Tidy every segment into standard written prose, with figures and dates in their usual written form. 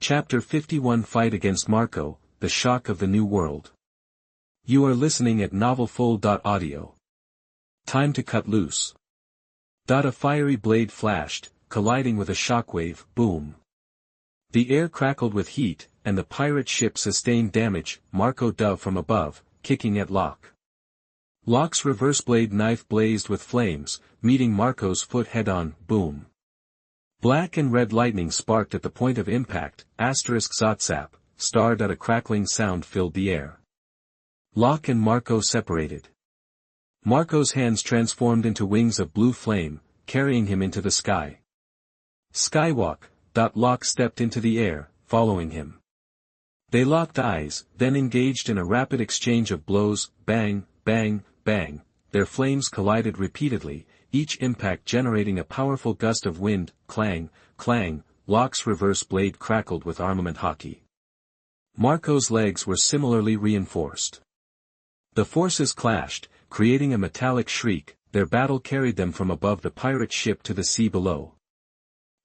Chapter 51 Fight against Marco, The Shock of the New World. You are listening at novelfull.audio. Time to cut loose. A fiery blade flashed, colliding with a shockwave, boom. The air crackled with heat, and the pirate ship sustained damage. Marco dove from above, kicking at Locke. Locke's reverse blade knife blazed with flames, meeting Marco's foot head-on, boom. Black and red lightning sparked at the point of impact, *Zotsap, starred at a crackling sound filled the air. Locke and Marco separated. Marco's hands transformed into wings of blue flame, carrying him into the sky. Skywalk. Locke stepped into the air, following him. They locked eyes, then engaged in a rapid exchange of blows, bang, bang, bang. Their flames collided repeatedly, each impact generating a powerful gust of wind, clang, clang. Locke's reverse blade crackled with armament haki. Marco's legs were similarly reinforced. The forces clashed, creating a metallic shriek. Their battle carried them from above the pirate ship to the sea below.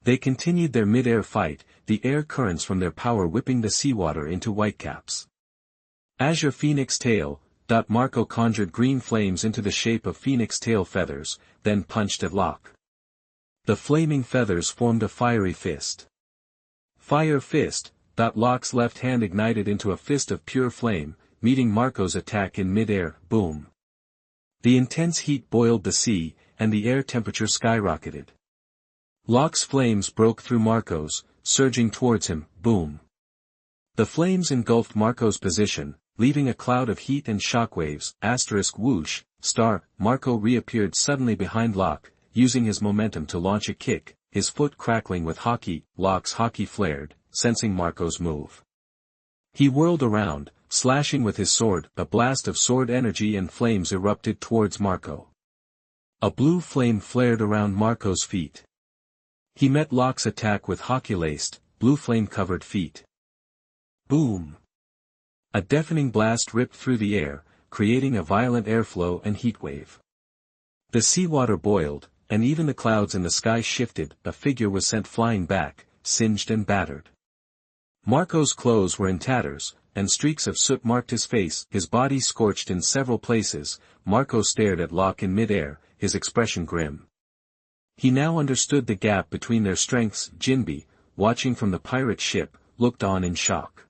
They continued their mid-air fight, the air currents from their power whipping the seawater into whitecaps. Azure Phoenix Tail. Marco conjured green flames into the shape of phoenix tail feathers, then punched at Locke. The flaming feathers formed a fiery fist. Fire Fist. Locke's left hand ignited into a fist of pure flame, meeting Marco's attack in mid-air, boom. The intense heat boiled the sea, and the air temperature skyrocketed. Locke's flames broke through Marco's, surging towards him, boom. The flames engulfed Marco's position, leaving a cloud of heat and shockwaves, *whoosh, Marco reappeared suddenly behind Locke, using his momentum to launch a kick, his foot crackling with haki. Locke's haki flared, sensing Marco's move. He whirled around, slashing with his sword. A blast of sword energy and flames erupted towards Marco. A blue flame flared around Marco's feet. He met Locke's attack with haki-laced, blue flame-covered feet. Boom! A deafening blast ripped through the air, creating a violent airflow and heatwave. The seawater boiled, and even the clouds in the sky shifted. A figure was sent flying back, singed and battered. Marco's clothes were in tatters, and streaks of soot marked his face, his body scorched in several places. Marco stared at Locke in mid-air, his expression grim. He now understood the gap between their strengths. Jinbe, watching from the pirate ship, looked on in shock.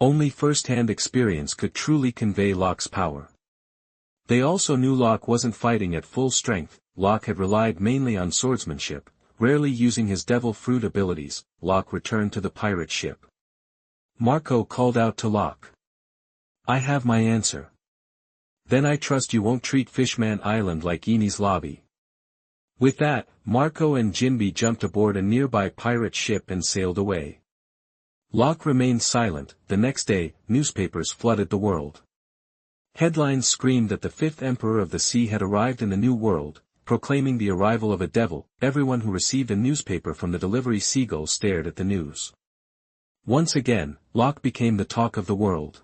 Only first-hand experience could truly convey Locke's power. They also knew Locke wasn't fighting at full strength. Locke had relied mainly on swordsmanship, rarely using his devil fruit abilities. Locke returned to the pirate ship. Marco called out to Locke. "I have my answer. Then I trust you won't treat Fishman Island like Enies Lobby." With that, Marco and Jinbe jumped aboard a nearby pirate ship and sailed away. Locke remained silent. The next day, newspapers flooded the world. Headlines screamed that the fifth emperor of the sea had arrived in the New World, proclaiming the arrival of a devil. Everyone who received a newspaper from the delivery seagull stared at the news. Once again, Locke became the talk of the world.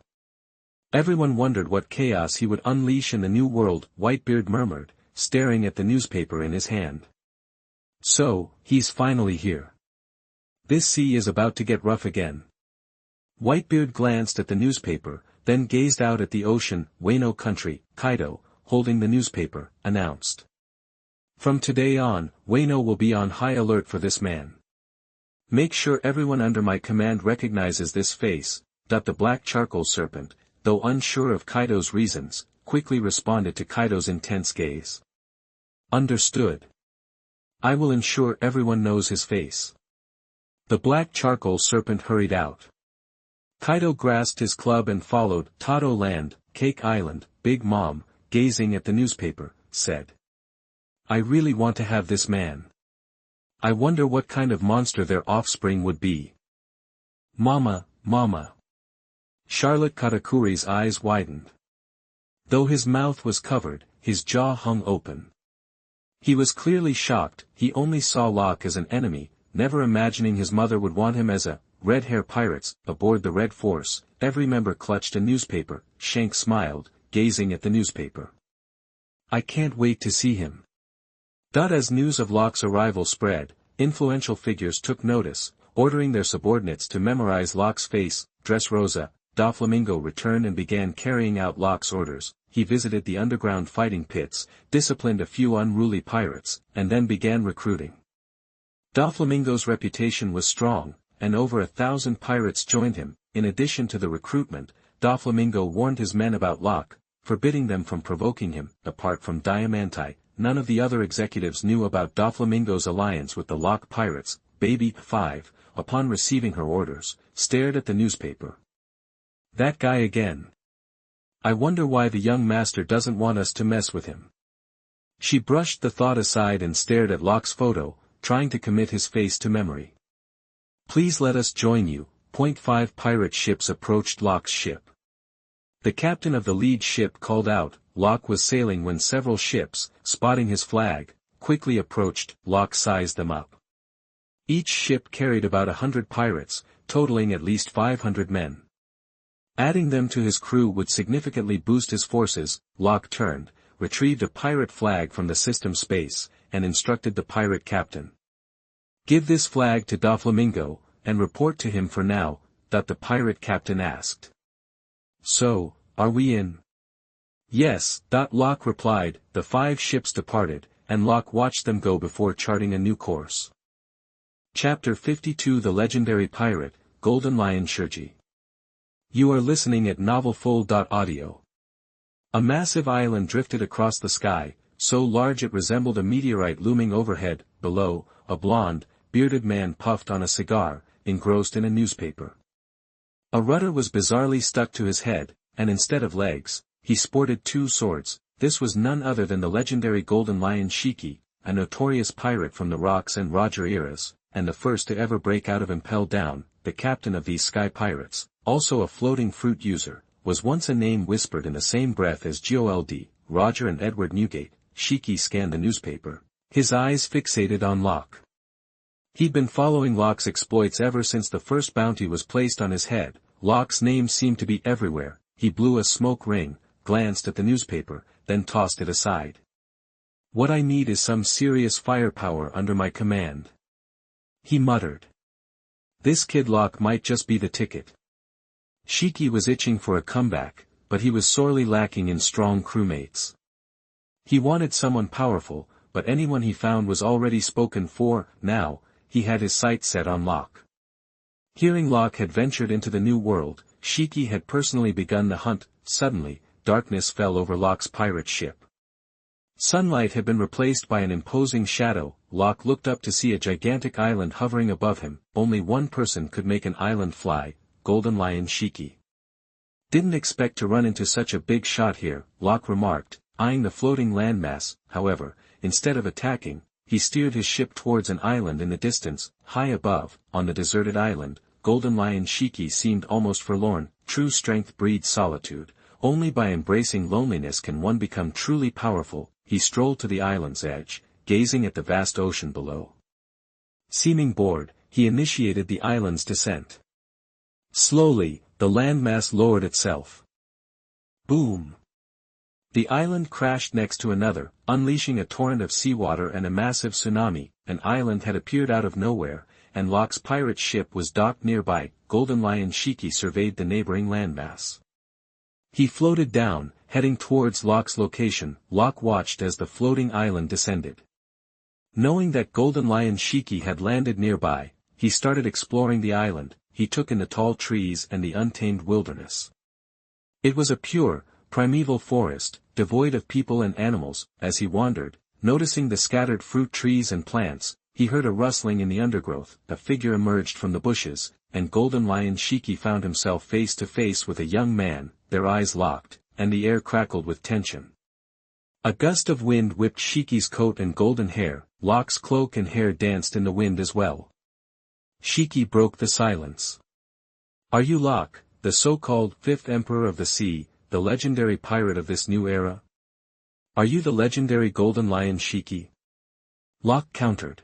Everyone wondered what chaos he would unleash in the New World. Whitebeard murmured, staring at the newspaper in his hand. "So, he's finally here. This sea is about to get rough again." Whitebeard glanced at the newspaper, then gazed out at the ocean. Wano Country. Kaido, holding the newspaper, announced. "From today on, Wano will be on high alert for this man. Make sure everyone under my command recognizes this face." The black charcoal serpent, though unsure of Kaido's reasons, quickly responded to Kaido's intense gaze. "Understood. I will ensure everyone knows his face." The black charcoal serpent hurried out. Kaido grasped his club and followed. Tado Land, Cake Island. Big Mom, gazing at the newspaper, said. "I really want to have this man. I wonder what kind of monster their offspring would be." "Mama, Mama." Charlotte Katakuri's eyes widened. Though his mouth was covered, his jaw hung open. He was clearly shocked. He only saw Locke as an enemy, never imagining his mother would want him as a red-hair pirates. Aboard the Red Force, every member clutched a newspaper. Shank smiled, gazing at the newspaper. "I can't wait to see him." As news of Locke's arrival spread, influential figures took notice. ordering their subordinates to memorize Locke's face. Dressrosa, Doflamingo returned and began carrying out Locke's orders. He visited the underground fighting pits, disciplined a few unruly pirates, and then began recruiting. Doflamingo's reputation was strong, and over 1,000 pirates joined him. In addition to the recruitment, Doflamingo warned his men about Locke, forbidding them from provoking him. Apart from Diamante, none of the other executives knew about Doflamingo's alliance with the Locke pirates. Baby 5, upon receiving her orders, stared at the newspaper. That guy again. I wonder why the young master doesn't want us to mess with him. She brushed the thought aside and stared at Locke's photo, trying to commit his face to memory. Please let us join you. 5 pirate ships approached Locke's ship. The captain of the lead ship called out. Locke was sailing when several ships, spotting his flag, quickly approached. Locke sized them up. Each ship carried about 100 pirates, totaling at least 500 men. Adding them to his crew would significantly boost his forces. Locke turned, retrieved a pirate flag from the system space, and instructed the pirate captain. Give this flag to Doflamingo, and report to him for now, that the pirate captain asked. So, are we in? Yes, Locke replied. The 5 ships departed, and Locke watched them go before charting a new course. Chapter 52 The Legendary Pirate, Golden Lion Shiji. You are listening at novelfull.audio. A massive island drifted across the sky, so large it resembled a meteorite looming overhead. Below, a blonde, bearded man puffed on a cigar, engrossed in a newspaper. A rudder was bizarrely stuck to his head, and instead of legs, he sported 2 swords. This was none other than the legendary Golden Lion Shiji, a notorious pirate from the Rocks and Roger eras, and the first to ever break out of Impel Down. The captain of these sky pirates, also a floating fruit user, was once a name whispered in the same breath as Gold, Roger and Edward Newgate. Shiki scanned the newspaper, his eyes fixated on Locke. He'd been following Locke's exploits ever since the first bounty was placed on his head. Locke's name seemed to be everywhere. He blew a smoke ring, glanced at the newspaper, then tossed it aside. What I need is some serious firepower under my command, he muttered. This kid Locke might just be the ticket. Shiki was itching for a comeback, but he was sorely lacking in strong crewmates. He wanted someone powerful, but anyone he found was already spoken for. Now, he had his sights set on Locke. Hearing Locke had ventured into the new world, Shiki had personally begun the hunt. Suddenly, darkness fell over Locke's pirate ship. Sunlight had been replaced by an imposing shadow. Locke looked up to see a gigantic island hovering above him. Only one person could make an island fly, Golden Lion Shiji. Didn't expect to run into such a big shot here, Locke remarked, eyeing the floating landmass. However, instead of attacking, he steered his ship towards an island in the distance. High above, on the deserted island, Golden Lion Shiji seemed almost forlorn. True strength breeds solitude. Only by embracing loneliness can one become truly powerful. He strolled to the island's edge, gazing at the vast ocean below. Seeming bored, he initiated the island's descent. Slowly, the landmass lowered itself. Boom! The island crashed next to another, unleashing a torrent of seawater and a massive tsunami. An island had appeared out of nowhere, and Locke's pirate ship was docked nearby. Golden Lion Shiji surveyed the neighboring landmass. He floated down, heading towards Locke's location. Locke watched as the floating island descended. Knowing that Golden Lion Shiji had landed nearby, he started exploring the island. He took in the tall trees and the untamed wilderness. It was a pure, primeval forest, devoid of people and animals. As he wandered, noticing the scattered fruit trees and plants, he heard a rustling in the undergrowth. A figure emerged from the bushes, and Golden Lion Shiji found himself face to face with a young man. Their eyes locked, and the air crackled with tension. A gust of wind whipped Shiki's coat and golden hair. Locke's cloak and hair danced in the wind as well. Shiki broke the silence. Are you Locke, the so-called fifth emperor of the sea, the legendary pirate of this new era? Are you the legendary Golden Lion Shiji? Locke countered.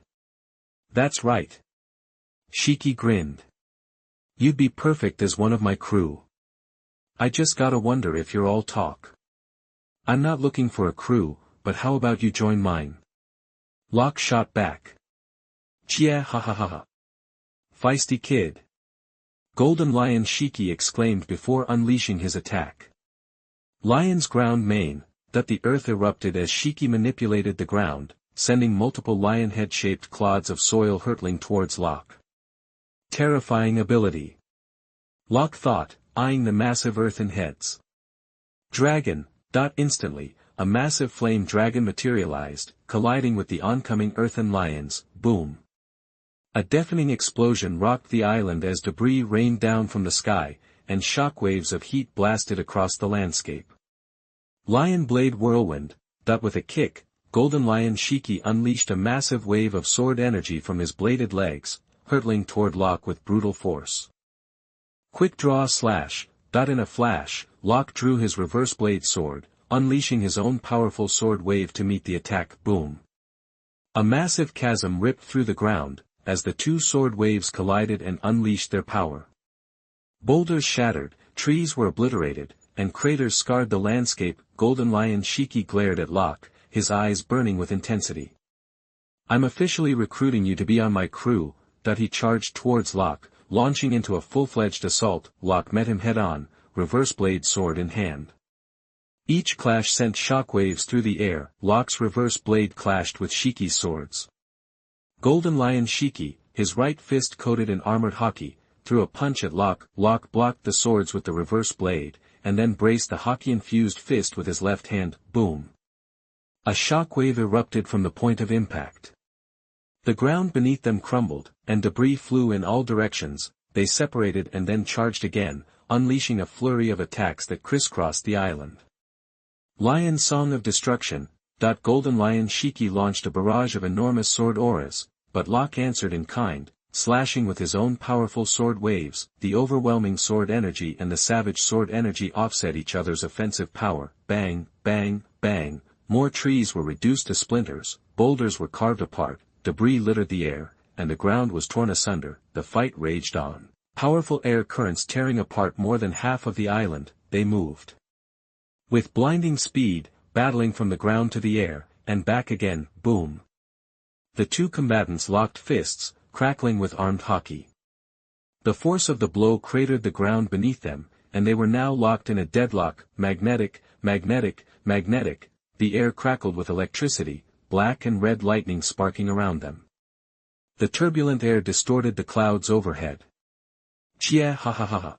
That's right. Shiki grinned. You'd be perfect as one of my crew. I just gotta wonder if you're all talk. I'm not looking for a crew, but how about you join mine? Locke shot back. Chia ha ha ha ha. feisty kid. Golden Lion Shiki exclaimed before unleashing his attack. Lion's ground mane, that the earth erupted as Shiki manipulated the ground, sending multiple lion head-shaped clods of soil hurtling towards Locke. Terrifying ability. Locke thought, eyeing the massive earthen heads. Dragon. Instantly, a massive flame dragon materialized, colliding with the oncoming earthen lions. Boom. A deafening explosion rocked the island as debris rained down from the sky, and shockwaves of heat blasted across the landscape. Lion Blade Whirlwind. With a kick, Golden Lion Shiki unleashed a massive wave of sword energy from his bladed legs, hurtling toward Locke with brutal force. Quick Draw Slash. In a flash, Locke drew his reverse blade sword, unleashing his own powerful sword wave to meet the attack. Boom. A massive chasm ripped through the ground, as the two sword waves collided and unleashed their power. Boulders shattered, trees were obliterated, and craters scarred the landscape. Golden Lion Shiki glared at Locke, his eyes burning with intensity. I'm officially recruiting you to be on my crew. He charged towards Locke, launching into a full-fledged assault. Locke met him head-on, reverse blade sword in hand. Each clash sent shockwaves through the air. Locke's reverse blade clashed with Shiki's swords. Golden Lion Shiki, his right fist coated in armored haki, threw a punch at Locke. Locke blocked the swords with the reverse blade, and then braced the haki-infused fist with his left hand. Boom. A shockwave erupted from the point of impact. The ground beneath them crumbled, and debris flew in all directions. They separated and then charged again, unleashing a flurry of attacks that crisscrossed the island. Lion Song of Destruction. Golden Lion Shiki launched a barrage of enormous sword auras, but Locke answered in kind, slashing with his own powerful sword waves. The overwhelming sword energy and the savage sword energy offset each other's offensive power. Bang, bang, bang. More trees were reduced to splinters, boulders were carved apart, debris littered the air, and the ground was torn asunder. The fight raged on. Powerful air currents tearing apart more than half of the island. They moved with blinding speed, battling from the ground to the air, and back again. Boom. The two combatants locked fists, crackling with armed haki. The force of the blow cratered the ground beneath them, and they were now locked in a deadlock. Magnetic, magnetic, magnetic. The air crackled with electricity, black and red lightning sparking around them. The turbulent air distorted the clouds overhead. Chia ha ha ha ha.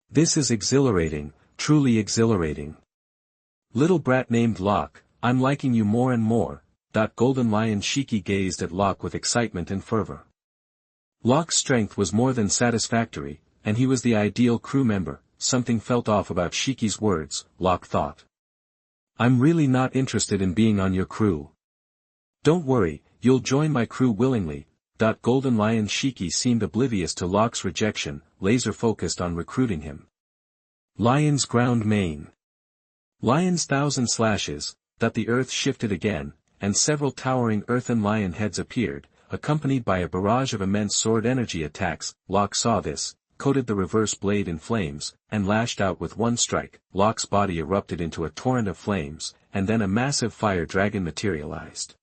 This is exhilarating, truly exhilarating. Little brat named Locke, I'm liking you more and more. Golden Lion Shiki gazed at Locke with excitement and fervor. Locke's strength was more than satisfactory, and he was the ideal crew member. Something felt off about Shiki's words, Locke thought. I'm really not interested in being on your crew. Don't worry, you'll join my crew willingly. Golden Lion Shiki seemed oblivious to Locke's rejection, laser-focused on recruiting him. Lion's ground mane. Lion's thousand slashes. The earth shifted again, and several towering earthen lion heads appeared, accompanied by a barrage of immense sword energy attacks. Locke saw this, coated the reverse blade in flames, and lashed out with one strike. Locke's body erupted into a torrent of flames, and then a massive fire dragon materialized.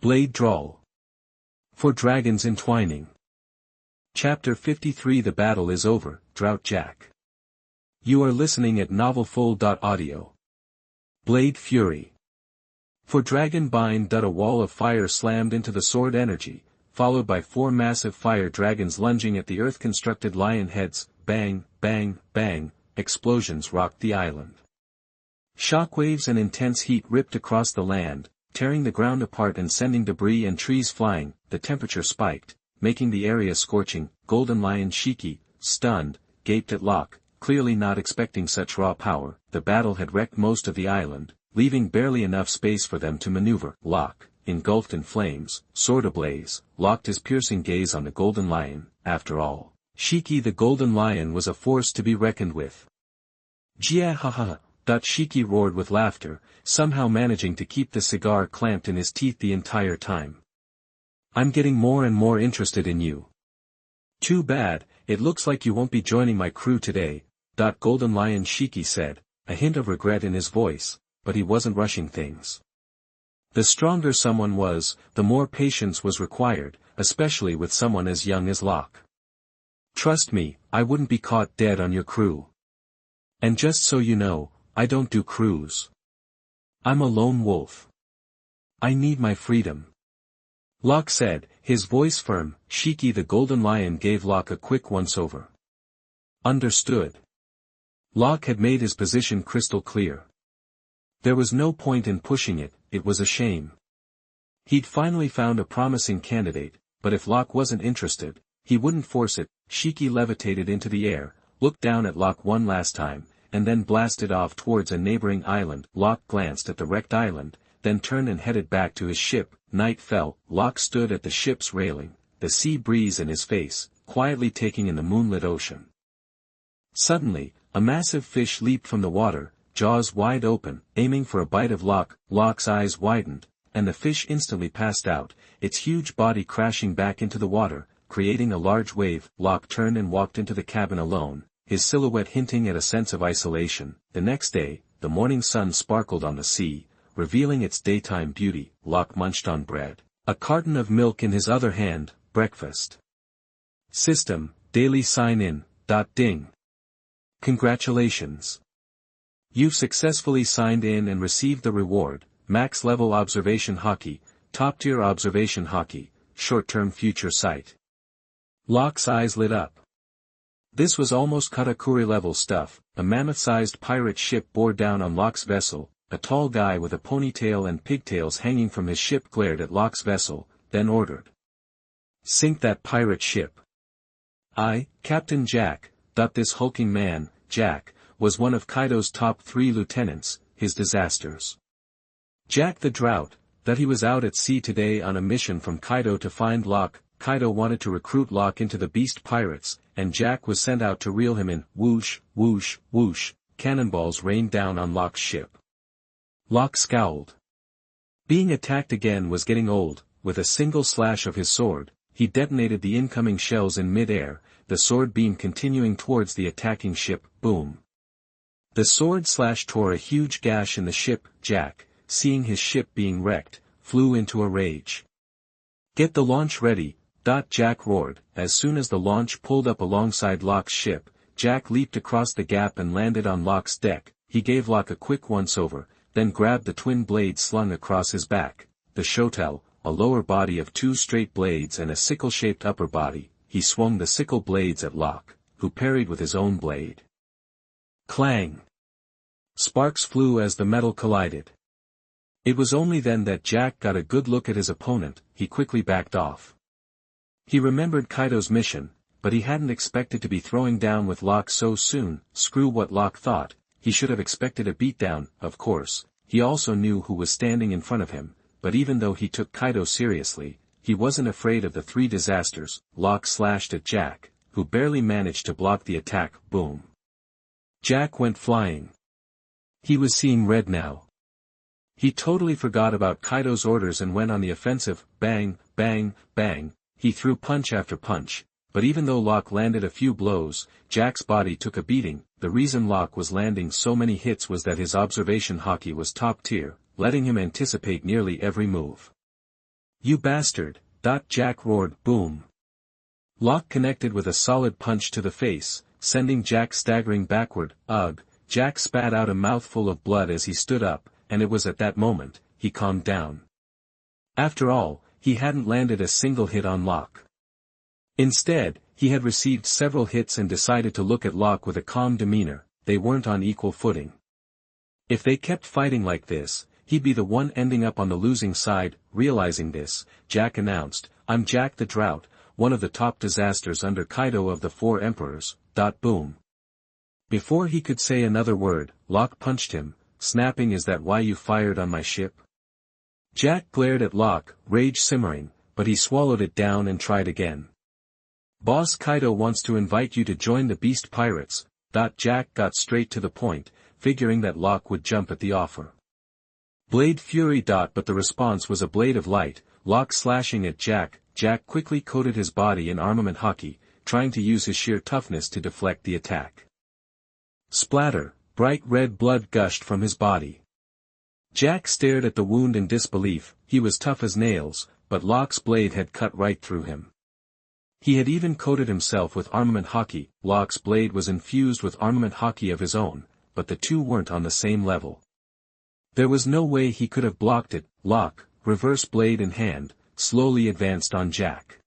Blade Drawl. For dragons entwining. Chapter 53. The battle is over. Drought Jack. You are listening at novelfull.audio. Blade Fury. For dragon bind. A wall of fire slammed into the sword energy, followed by four massive fire dragons lunging at the earth-constructed lion heads. Bang, bang, bang, explosions rocked the island. Shockwaves and intense heat ripped across the land, tearing the ground apart and sending debris and trees flying. The temperature spiked, making the area scorching. Golden Lion Shiki, stunned, gaped at Locke, clearly not expecting such raw power. The battle had wrecked most of the island, leaving barely enough space for them to maneuver. Locke, engulfed in flames, sword ablaze, locked his piercing gaze on the Golden Lion. After all, Shiki the Golden Lion was a force to be reckoned with. Jia ha ha ha. Shiki roared with laughter, somehow managing to keep the cigar clamped in his teeth the entire time. I'm getting more and more interested in you. Too bad, it looks like you won't be joining my crew today. Golden Lion Shiki said, a hint of regret in his voice, but he wasn't rushing things. The stronger someone was, the more patience was required. especially with someone as young as Locke. Trust me, I wouldn't be caught dead on your crew. And just so you know, I don't do crews. I'm a lone wolf. I need my freedom. Locke said, his voice firm. Shiki the Golden Lion gave Locke a quick once-over. Understood. Locke had made his position crystal clear. There was no point in pushing it, it was a shame. He'd finally found a promising candidate, but if Locke wasn't interested, he wouldn't force it. Shiki levitated into the air, looked down at Locke one last time, and then blasted off towards a neighboring island. Locke glanced at the wrecked island, then turned and headed back to his ship. Night fell. Locke stood at the ship's railing, the sea breeze in his face, quietly taking in the moonlit ocean. Suddenly, a massive fish leaped from the water, jaws wide open, aiming for a bite of Locke. Locke's eyes widened, and the fish instantly passed out, its huge body crashing back into the water, creating a large wave. Locke turned and walked into the cabin alone, his silhouette hinting at a sense of isolation. The next day, the morning sun sparkled on the sea, revealing its daytime beauty. Locke munched on bread, a carton of milk in his other hand. Breakfast. System, daily sign-in. Ding. Congratulations. You've successfully signed in and received the reward, Max Level Observation Haki, Top Tier Observation Haki, Short-Term Future Sight. Locke's eyes lit up. This was almost Katakuri-level stuff. A mammoth-sized pirate ship bore down on Locke's vessel. A tall guy with a ponytail and pigtails hanging from his ship glared at Locke's vessel, then ordered. Sink that pirate ship. Captain Jack. This hulking man, Jack, was one of Kaido's top 3 lieutenants. His disasters. Jack the Drought, that he was out at sea today on a mission from Kaido to find Locke. Kaido wanted to recruit Locke into the Beast Pirates, and Jack was sent out to reel him in. Whoosh, whoosh, whoosh, cannonballs rained down on Locke's ship. Locke scowled. Being attacked again was getting old. With a single slash of his sword, he detonated the incoming shells in mid-air, the sword beam continuing towards the attacking ship. Boom. The sword slash tore a huge gash in the ship. Jack, seeing his ship being wrecked, flew into a rage. Get the launch ready. Jack roared. As soon as the launch pulled up alongside Locke's ship, Jack leaped across the gap and landed on Locke's deck. He gave Locke a quick once-over, then grabbed the twin blades slung across his back, the shotel, a lower body of 2 straight blades and a sickle-shaped upper body. He swung the sickle blades at Locke, who parried with his own blade. Clang! Sparks flew as the metal collided. It was only then that Jack got a good look at his opponent. He quickly backed off. He remembered Kaido's mission, but he hadn't expected to be throwing down with Locke so soon. Screw what Locke thought, he should have expected a beatdown. Of course, he also knew who was standing in front of him, but even though he took Kaido seriously, he wasn't afraid of the 3 disasters. Locke slashed at Jack, who barely managed to block the attack. Boom. Jack went flying. He was seeing red now. He totally forgot about Kaido's orders and went on the offensive. Bang, bang, bang. He threw punch after punch, but even though Locke landed a few blows, Jack's body took a beating. The reason Locke was landing so many hits was that his observation haki was top tier, letting him anticipate nearly every move. You bastard! Jack roared. Boom. Locke connected with a solid punch to the face, sending Jack staggering backward. Ugh! Jack spat out a mouthful of blood as he stood up, and it was at that moment he calmed down. After all, he hadn't landed a single hit on Locke. Instead, he had received several hits and decided to look at Locke with a calm demeanor. They weren't on equal footing. If they kept fighting like this, he'd be the one ending up on the losing side. Realizing this, Jack announced, I'm Jack the Drought, one of the top disasters under Kaido of the 4 emperors. Boom. Before he could say another word, Locke punched him, snapping, Is that why you fired on my ship? Jack glared at Locke, rage simmering, but he swallowed it down and tried again. Boss Kaido wants to invite you to join the Beast Pirates. Jack got straight to the point, figuring that Locke would jump at the offer. Blade Fury. But the response was a blade of light, Locke slashing at Jack. Jack quickly coated his body in armament haki, trying to use his sheer toughness to deflect the attack. Splatter, bright red blood gushed from his body. Jack stared at the wound in disbelief. He was tough as nails, but Locke's blade had cut right through him. He had even coated himself with armament haki. Locke's blade was infused with armament haki of his own, but the two weren't on the same level. There was no way he could have blocked it. Locke, reverse blade in hand, slowly advanced on Jack.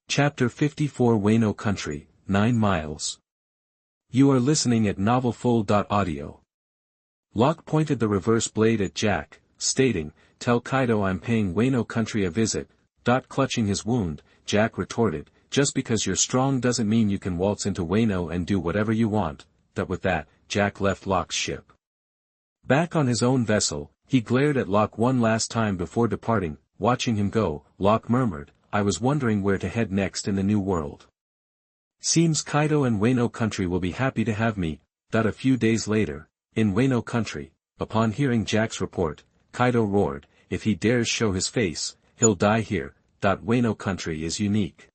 Chapter 54 Wano Country, 9 miles. You are listening at novelfull.audio. Locke pointed the reverse blade at Jack, stating, "Tell Kaido I'm paying Wano Country a visit." Clutching his wound, Jack retorted, "Just because you're strong doesn't mean you can waltz into Wano and do whatever you want." With that, Jack left Locke's ship. Back on his own vessel, he glared at Locke one last time before departing. Watching him go, Locke murmured, "I was wondering where to head next in the new world. Seems Kaido and Wano Country will be happy to have me." A few days later, in Wano Country, upon hearing Jack's report, Kaido roared, "If he dares show his face, he'll die here." Wano Country is unique.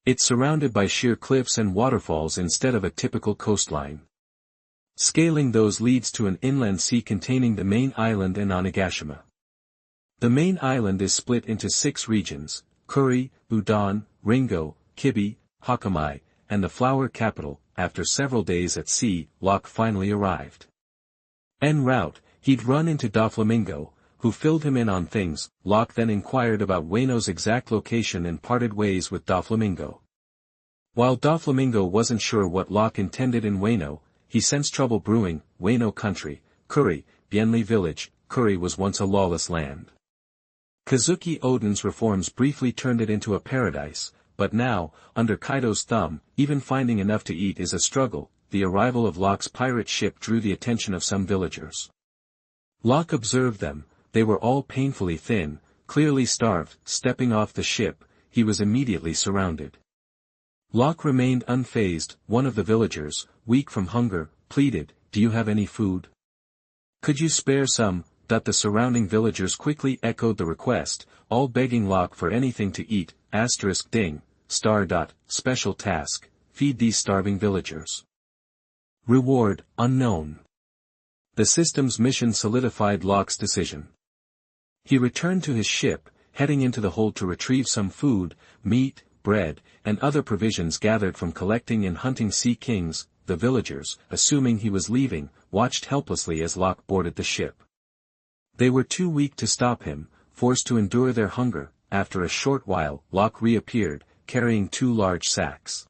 It's surrounded by sheer cliffs and waterfalls instead of a typical coastline. Scaling those leads to an inland sea containing the main island and Onigashima. The main island is split into 6 regions: Kuri, Udon, Ringo, Kibi, Hakamai, and the flower capital. After several days at sea, Locke finally arrived. En route, he'd run into Doflamingo, who filled him in on things. Locke then inquired about Wano's exact location and parted ways with Doflamingo. While Doflamingo wasn't sure what Locke intended in Wano, he sensed trouble brewing. Wano Country, Kuri, Bienli Village. Kuri was once a lawless land. Kazuki Oden's reforms briefly turned it into a paradise, but now, under Kaido's thumb, even finding enough to eat is a struggle. The arrival of Locke's pirate ship drew the attention of some villagers. Locke observed them. They were all painfully thin, clearly starved. Stepping off the ship, he was immediately surrounded. Locke remained unfazed. One of the villagers, weak from hunger, pleaded, "Do you have any food? Could you spare some?" The surrounding villagers quickly echoed the request, all begging Locke for anything to eat. *ding, star. Special task, feed these starving villagers. Reward, unknown. The system's mission solidified Locke's decision. He returned to his ship, heading into the hold to retrieve some food, meat, bread, and other provisions gathered from collecting and hunting sea kings. The villagers, assuming he was leaving, watched helplessly as Locke boarded the ship. They were too weak to stop him, forced to endure their hunger. After a short while, Locke reappeared, carrying 2 large sacks.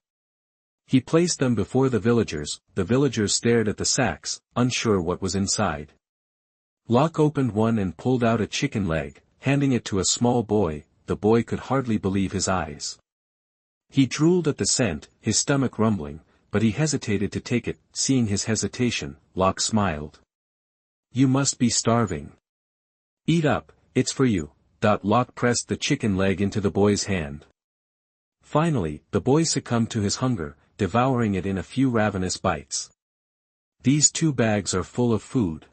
He placed them before the villagers. The villagers stared at the sacks, unsure what was inside. Locke opened one and pulled out a chicken leg, handing it to a small boy. The boy could hardly believe his eyes. He drooled at the scent, his stomach rumbling, but he hesitated to take it. Seeing his hesitation, Locke smiled. "You must be starving. Eat up, it's for you." Locke pressed the chicken leg into the boy's hand. Finally, the boy succumbed to his hunger, devouring it in a few ravenous bites. "These 2 bags are full of food.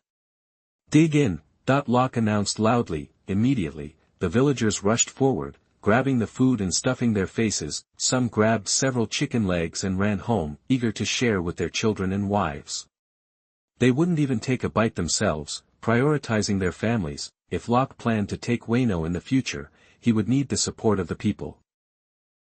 Dig in," Locke announced loudly. Immediately, the villagers rushed forward, grabbing the food and stuffing their faces. Some grabbed several chicken legs and ran home, eager to share with their children and wives. They wouldn't even take a bite themselves, prioritizing their families. If Locke planned to take Wano in the future, he would need the support of the people.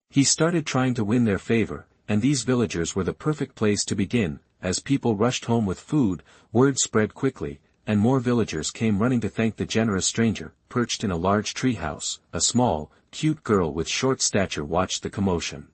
He started trying to win their favor, and these villagers were the perfect place to begin. As people rushed home with food, word spread quickly, and more villagers came running to thank the generous stranger. Perched in a large treehouse, a small, cute girl with short stature watched the commotion.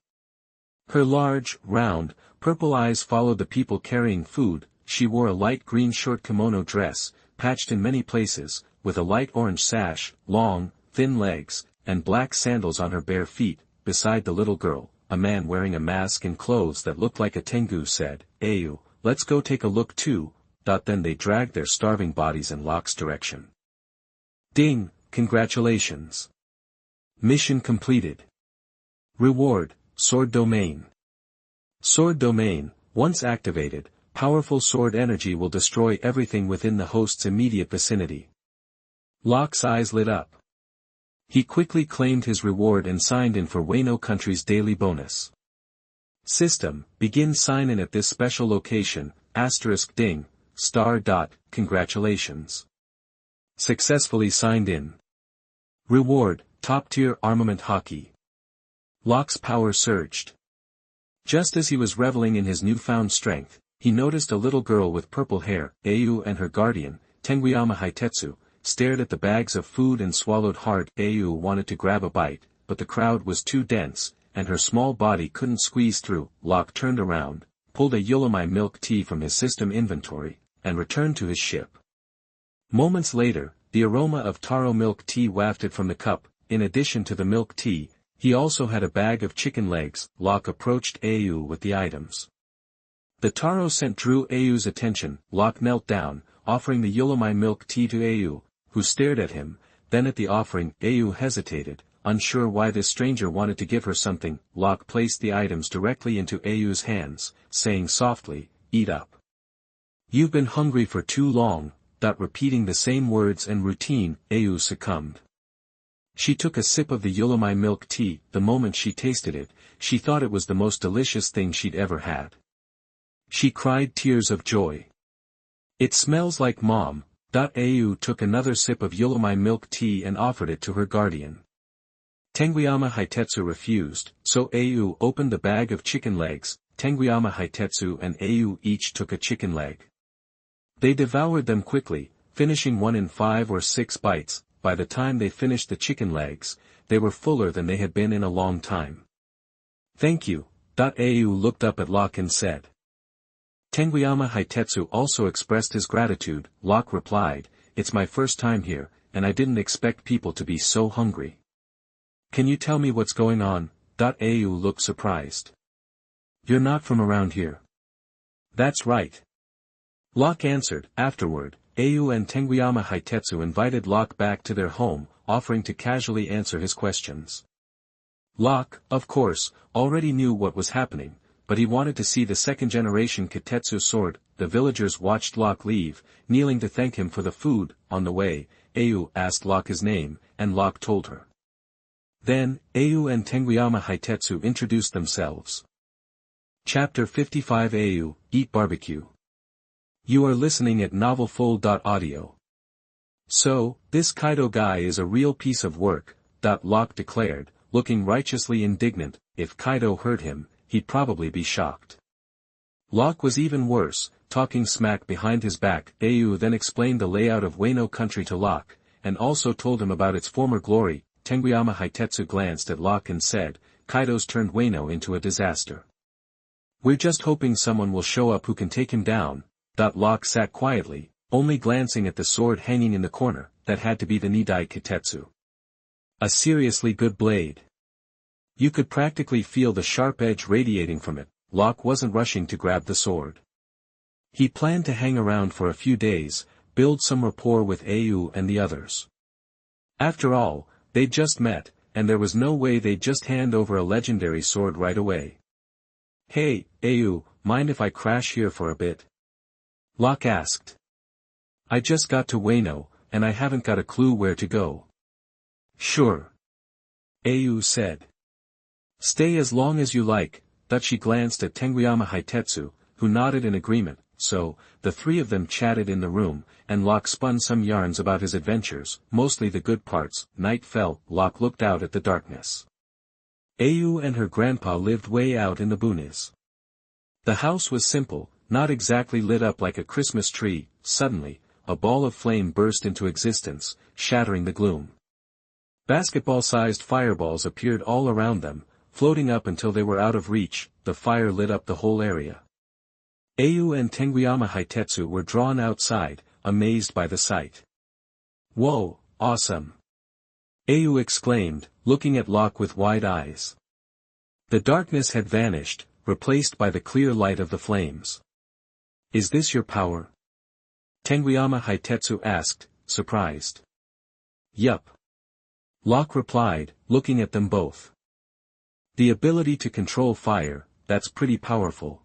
Her large, round, purple eyes followed the people carrying food. She wore a light green short kimono dress, patched in many places, with a light orange sash, long, thin legs, and black sandals on her bare feet. Beside the little girl, a man wearing a mask and clothes that looked like a tengu said, "Au, let's go take a look too." Then they dragged their starving bodies in Locke's direction. Ding, congratulations. Mission completed. Reward, Sword Domain. Sword Domain, once activated, powerful sword energy will destroy everything within the host's immediate vicinity. Locke's eyes lit up. He quickly claimed his reward and signed in for Wano Country's daily bonus. System, begin sign-in at this special location, *ding, star. Congratulations. Successfully signed in. Reward, top-tier armament Haki. Locke's power surged. Just as he was reveling in his newfound strength, he noticed a little girl with purple hair, Au and her guardian, Tenguiyama Hitetsu, stared at the bags of food and swallowed hard. Au wanted to grab a bite, but the crowd was too dense, and her small body couldn't squeeze through. Locke turned around, pulled a Yulomai milk tea from his system inventory, and returned to his ship. Moments later, the aroma of taro milk tea wafted from the cup. In addition to the milk tea, he also had a bag of chicken legs. Locke approached Au with the items. The taro scent drew Au's attention. Locke knelt down, offering the Yulomai milk tea to Au, who stared at him. Then at the offering, Au hesitated, unsure why this stranger wanted to give her something. Locke placed the items directly into Au's hands, saying softly, "Eat up. You've been hungry for too long." Repeating the same words and routine, Au succumbed. She took a sip of the Yulomai milk tea. The moment she tasted it, she thought it was the most delicious thing she'd ever had. She cried tears of joy. "It smells like Mom." Au took another sip of Yulomai milk tea and offered it to her guardian. Tenguiyama Hitetsu refused, so Au opened the bag of chicken legs. Tenguiyama Hitetsu and Au each took a chicken leg. They devoured them quickly, finishing one in 5 or 6 bites. By the time they finished the chicken legs, they were fuller than they had been in a long time. "Thank you." Au looked up at Locke and said. Tenguiyama Hitetsu also expressed his gratitude. Locke replied, "It's my first time here, and I didn't expect people to be so hungry." "Can you tell me what's going on?" Au looked surprised. "You're not from around here." "That's right." Locke answered. Afterward, Au and Tenguiyama Hitetsu invited Locke back to their home, offering to casually answer his questions. Locke, of course, already knew what was happening, but he wanted to see the second-generation Kitetsu sword. The villagers watched Locke leave, kneeling to thank him for the food. On the way, Au asked Locke his name, and Locke told her. Then, Au and Tenguiyama Hitetsu introduced themselves. Chapter 55. Au, Eat Barbecue. You are listening at novelfull.audio. "So, this Kaido guy is a real piece of work," Locke declared, looking righteously indignant. If Kaido heard him, he'd probably be shocked. Locke was even worse, talking smack behind his back. Au then explained the layout of Wano Country to Locke, and also told him about its former glory. Tenguiyama Hitetsu glanced at Locke and said, "Kaido's turned Wano into a disaster. We're just hoping someone will show up who can take him down." Locke sat quietly, only glancing at the sword hanging in the corner. That had to be the Nidai Kitetsu. A seriously good blade. You could practically feel the sharp edge radiating from it. Locke wasn't rushing to grab the sword. He planned to hang around for a few days, build some rapport with Au and the others. After all, they'd just met, and there was no way they'd just hand over a legendary sword right away. "Hey, Au, mind if I crash here for a bit?" Locke asked. "I just got to Wano, and I haven't got a clue where to go." "Sure," Au said. "Stay as long as you like." She glanced at Tenguiyama Hitetsu, who nodded in agreement. So, the three of them chatted in the room, and Locke spun some yarns about his adventures, mostly the good parts. Night fell. Locke looked out at the darkness. Au and her grandpa lived way out in the boonies. The house was simple, not exactly lit up like a Christmas tree. Suddenly, a ball of flame burst into existence, shattering the gloom. Basketball-sized fireballs appeared all around them, floating up until they were out of reach. The fire lit up the whole area. Au and Tenguiyama Hitetsu were drawn outside, amazed by the sight. "Whoa, awesome!" Au exclaimed, looking at Locke with wide eyes. The darkness had vanished, replaced by the clear light of the flames. "Is this your power?" Tenguiyama Hitetsu asked, surprised. "Yup." Locke replied, looking at them both. "The ability to control fire, that's pretty powerful."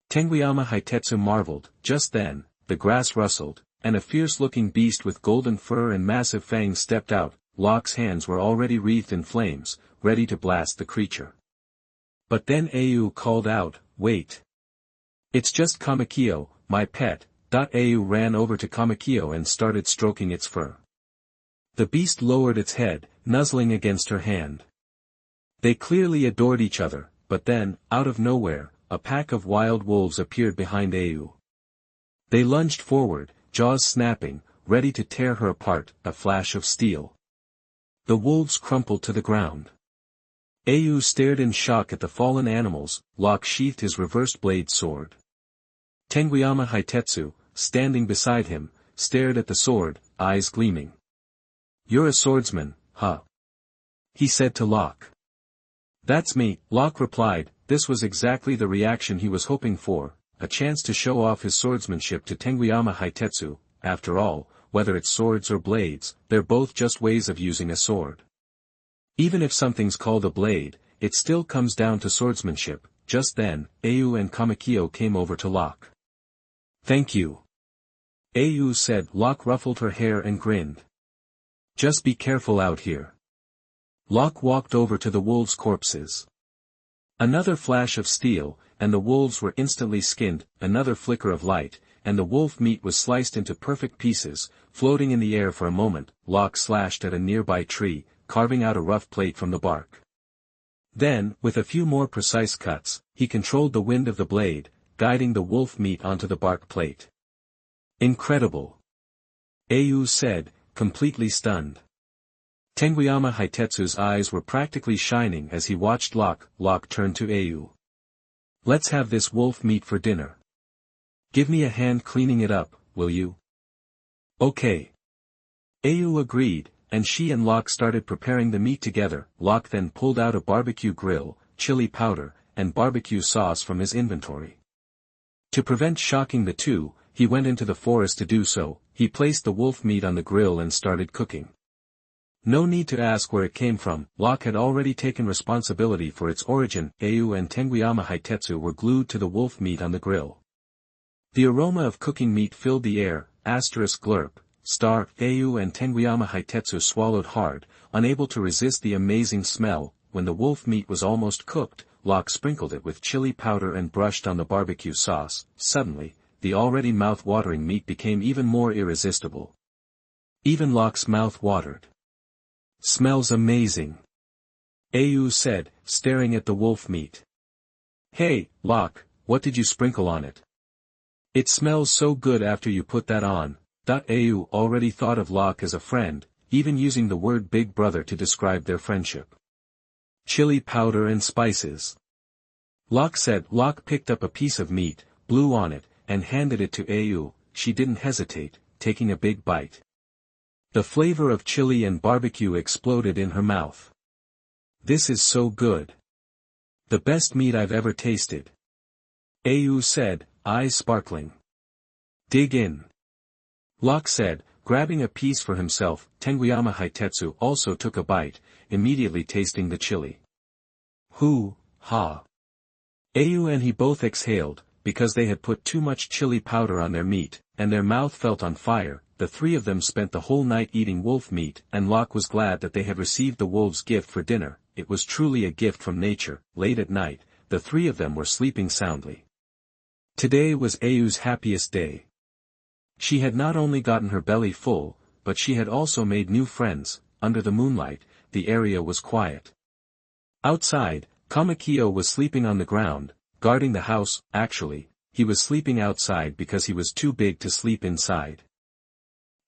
Tenguiyama Hitetsu marveled. Just then, the grass rustled, and a fierce-looking beast with golden fur and massive fangs stepped out. Locke's hands were already wreathed in flames, ready to blast the creature. But then Au called out, "Wait. It's just Kamakyo, my pet." Au ran over to Kamakyo and started stroking its fur. The beast lowered its head, nuzzling against her hand. They clearly adored each other, but then, out of nowhere, a pack of wild wolves appeared behind Au. They lunged forward, jaws snapping, ready to tear her apart, a flash of steel. The wolves crumpled to the ground. Au stared in shock at the fallen animals. Locke sheathed his reversed blade sword. Tengyama Hitetsu, standing beside him, stared at the sword, eyes gleaming. "You're a swordsman, huh?" he said to Locke. "That's me," Locke replied. This was exactly the reaction he was hoping for, a chance to show off his swordsmanship to Tengyama Hitetsu. After all, whether it's swords or blades, they're both just ways of using a sword. Even if something's called a blade, it still comes down to swordsmanship. Just then, Au and Kamakyo came over to Locke. "Thank you," Au said. Locke ruffled her hair and grinned. "Just be careful out here." Locke walked over to the wolves' corpses. Another flash of steel, and the wolves were instantly skinned, another flicker of light, and the wolf meat was sliced into perfect pieces, floating in the air for a moment. Locke slashed at a nearby tree, carving out a rough plate from the bark. Then, with a few more precise cuts, he controlled the wind of the blade, guiding the wolf meat onto the bark plate. "Incredible," Au said, completely stunned. Tengyama Hitetsu's eyes were practically shining as he watched Locke. Locke turned to Au. "Let's have this wolf meat for dinner. Give me a hand cleaning it up, will you?" "Okay." Au agreed, and she and Locke started preparing the meat together. Locke then pulled out a barbecue grill, chili powder, and barbecue sauce from his inventory. To prevent shocking the two, he went into the forest to do so. He placed the wolf meat on the grill and started cooking. No need to ask where it came from. Locke had already taken responsibility for its origin. Au and Tengyama Hitetsu were glued to the wolf meat on the grill. The aroma of cooking meat filled the air. *glurp. Au and Tengyama Hitetsu swallowed hard, unable to resist the amazing smell. When the wolf meat was almost cooked, Locke sprinkled it with chili powder and brushed on the barbecue sauce. Suddenly, the already mouth-watering meat became even more irresistible. Even Locke's mouth watered. "Smells amazing," Au said, staring at the wolf meat. "Hey, Locke, what did you sprinkle on it? It smells so good after you put that on." Au already thought of Locke as a friend, even using the word big brother to describe their friendship. "Chili powder and spices," Locke said. Locke picked up a piece of meat, blew on it, and handed it to Au. She didn't hesitate, taking a big bite. The flavor of chili and barbecue exploded in her mouth. "This is so good. The best meat I've ever tasted," Au said, eyes sparkling. "Dig in," Locke said, grabbing a piece for himself. Tengyama Hitetsu also took a bite, immediately tasting the chili. "Hoo, ha." Au and he both exhaled, because they had put too much chili powder on their meat, and their mouth felt on fire. The three of them spent the whole night eating wolf meat, and Locke was glad that they had received the wolves' gift for dinner. It was truly a gift from nature. Late at night, the three of them were sleeping soundly. Today was Au's happiest day. She had not only gotten her belly full, but she had also made new friends. Under the moonlight, the area was quiet. Outside, Kamakyo was sleeping on the ground, guarding the house. Actually, he was sleeping outside because he was too big to sleep inside.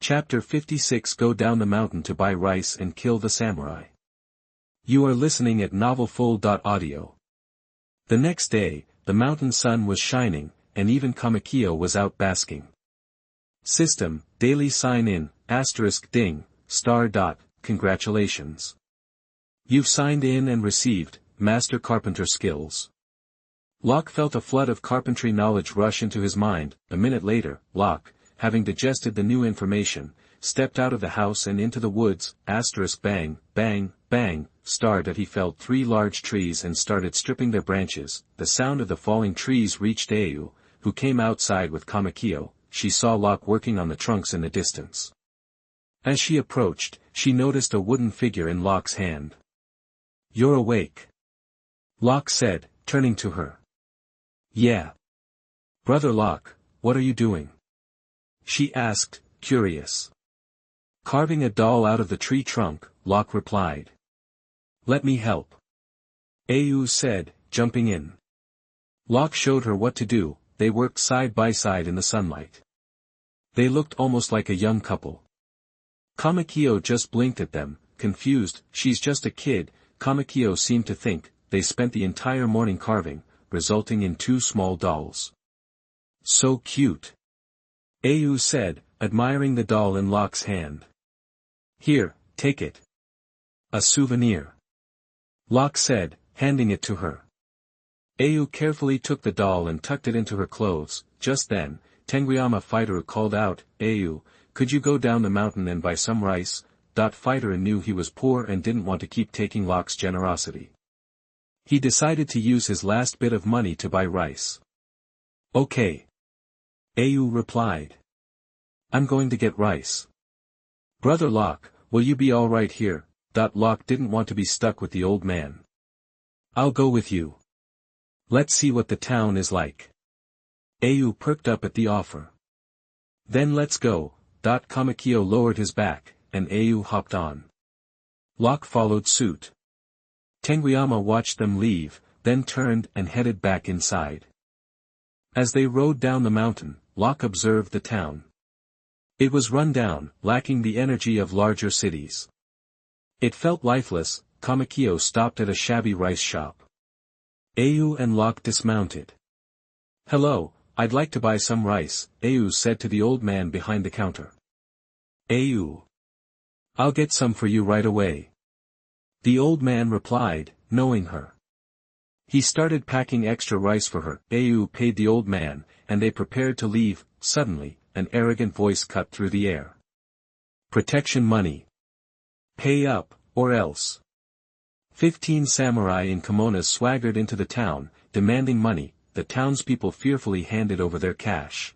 Chapter 56. Go down the mountain to buy rice and kill the samurai. You are listening at novelfull.audio. The next day, the mountain sun was shining, and even Kamakyo was out basking. System, daily sign-in, *ding, *. Congratulations. You've signed in and received, Master Carpenter Skills. Locke felt a flood of carpentry knowledge rush into his mind. A minute later, Locke, having digested the new information, stepped out of the house and into the woods. Bang, bang, bang, that he felled 3 large trees and started stripping their branches. The sound of the falling trees reached Au, who came outside with Kamakyo. She saw Locke working on the trunks in the distance. As she approached, she noticed a wooden figure in Locke's hand. "You're awake," Locke said, turning to her. "Yeah. Brother Locke, what are you doing?" she asked, curious. Carving a doll out of the tree trunk, Locke replied. Let me help. Au said, jumping in. Locke showed her what to do. They worked side by side in the sunlight. They looked almost like a young couple. Kamakyo just blinked at them, confused. She's just a kid. Kamakyo seemed to think. They spent the entire morning carving, resulting in 2 small dolls. So cute. Au said, admiring the doll in Locke's hand. Here, take it. A souvenir. Locke said, handing it to her. Au carefully took the doll and tucked it into her clothes. Just then, Tenryama Fighter called out, Au, could you go down the mountain and buy some rice? Fighter knew he was poor and didn't want to keep taking Locke's generosity. He decided to use his last bit of money to buy rice. Okay. Au replied. I'm going to get rice. Brother Locke, will you be alright here? Locke didn't want to be stuck with the old man. I'll go with you. Let's see what the town is like. Au perked up at the offer. Then let's go. Kamakyo lowered his back, and Au hopped on. Locke followed suit. Tenryama watched them leave, then turned and headed back inside. As they rode down the mountain, Locke observed the town. It was run down, lacking the energy of larger cities. It felt lifeless. Kamakyo stopped at a shabby rice shop. Au and Locke dismounted. Hello, I'd like to buy some rice, Au said to the old man behind the counter. Au. I'll get some for you right away. The old man replied, knowing her. He started packing extra rice for her. Au paid the old man, and they prepared to leave. Suddenly, an arrogant voice cut through the air. Protection money. Pay up, or else. 15 samurai in kimonos swaggered into the town, demanding money. The townspeople fearfully handed over their cash.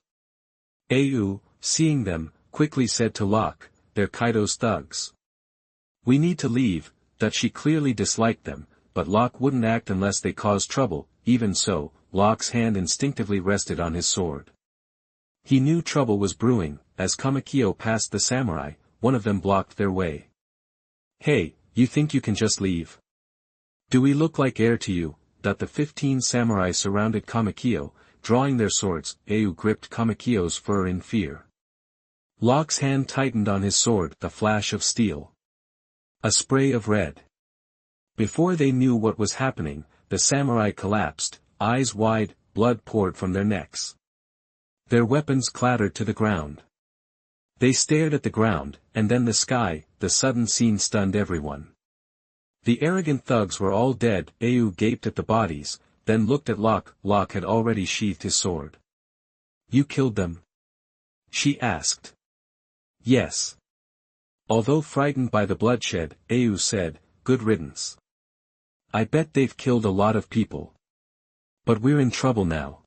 Au, seeing them, quickly said to Locke, they're Kaido's thugs. We need to leave. She clearly disliked them, but Locke wouldn't act unless they caused trouble. Even so, Locke's hand instinctively rested on his sword. He knew trouble was brewing. As Kamakyo passed the samurai, one of them blocked their way. Hey, you think you can just leave? Do we look like heir to you? The 15 samurai surrounded Kamakyo, drawing their swords. Au gripped Kamakyo's fur in fear. Locke's hand tightened on his sword, the flash of steel. A spray of red. Before they knew what was happening, the samurai collapsed, eyes wide, blood poured from their necks. Their weapons clattered to the ground. They stared at the ground, and then the sky. The sudden scene stunned everyone. The arrogant thugs were all dead. Au gaped at the bodies, then looked at Locke. Locke had already sheathed his sword. You killed them? She asked. Yes. Although frightened by the bloodshed, Au said, good riddance. I bet they've killed a lot of people. But we're in trouble now.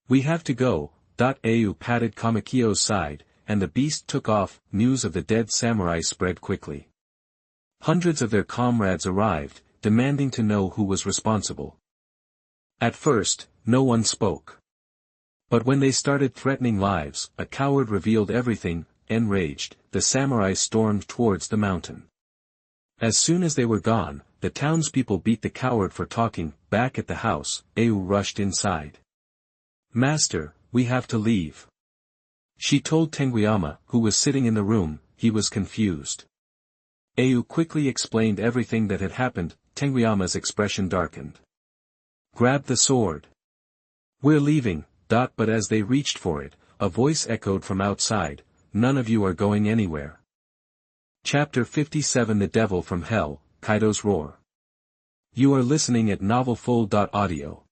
We have to go. Au patted Kamakyo's side, and the beast took off. News of the dead samurai spread quickly. Hundreds of their comrades arrived, demanding to know who was responsible. At first, no one spoke. But when they started threatening lives, a coward revealed everything. Enraged, the samurai stormed towards the mountain. As soon as they were gone, the townspeople beat the coward for talking. Back at the house, Au rushed inside. Master, we have to leave. She told Tenryama, who was sitting in the room. He was confused. Au quickly explained everything that had happened. Tenryama's expression darkened. Grab the sword. We're leaving. But as they reached for it, a voice echoed from outside. None of you are going anywhere. Chapter 57 The Devil from Hell, Kaido's Roar. You are listening at novelfull.audio.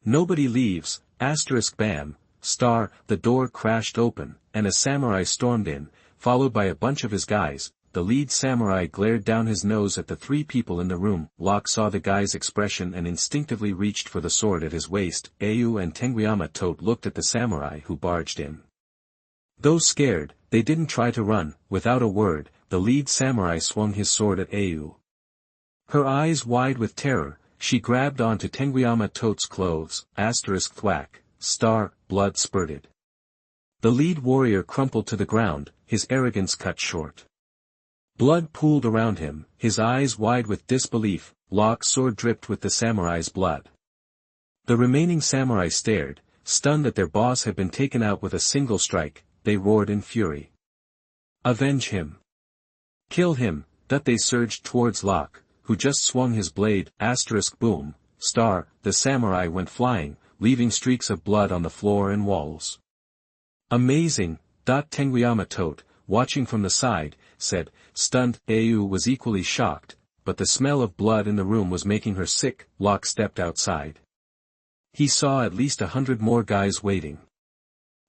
Nobody leaves, *bam, the door crashed open, and a samurai stormed in, followed by a bunch of his guys. The lead samurai glared down his nose at the 3 people in the room. Locke saw the guy's expression and instinctively reached for the sword at his waist. Au and Tenryama looked at the samurai who barged in. Though scared, they didn't try to run. Without a word, the lead samurai swung his sword at Au. Her eyes wide with terror, she grabbed onto Tenryama Tote's clothes, *thwack, blood spurted. The lead warrior crumpled to the ground, his arrogance cut short. Blood pooled around him, his eyes wide with disbelief. Locke's sword dripped with the samurai's blood. The remaining samurai stared, stunned that their boss had been taken out with a single strike. They roared in fury. Avenge him! Kill him! That they surged towards Locke, who just swung his blade. Boom, star, the samurai went flying, leaving streaks of blood on the floor and walls. Amazing, Yamato, watching from the side, said. Stunned, Au was equally shocked, but the smell of blood in the room was making her sick. Locke stepped outside. He saw at least 100 more guys waiting.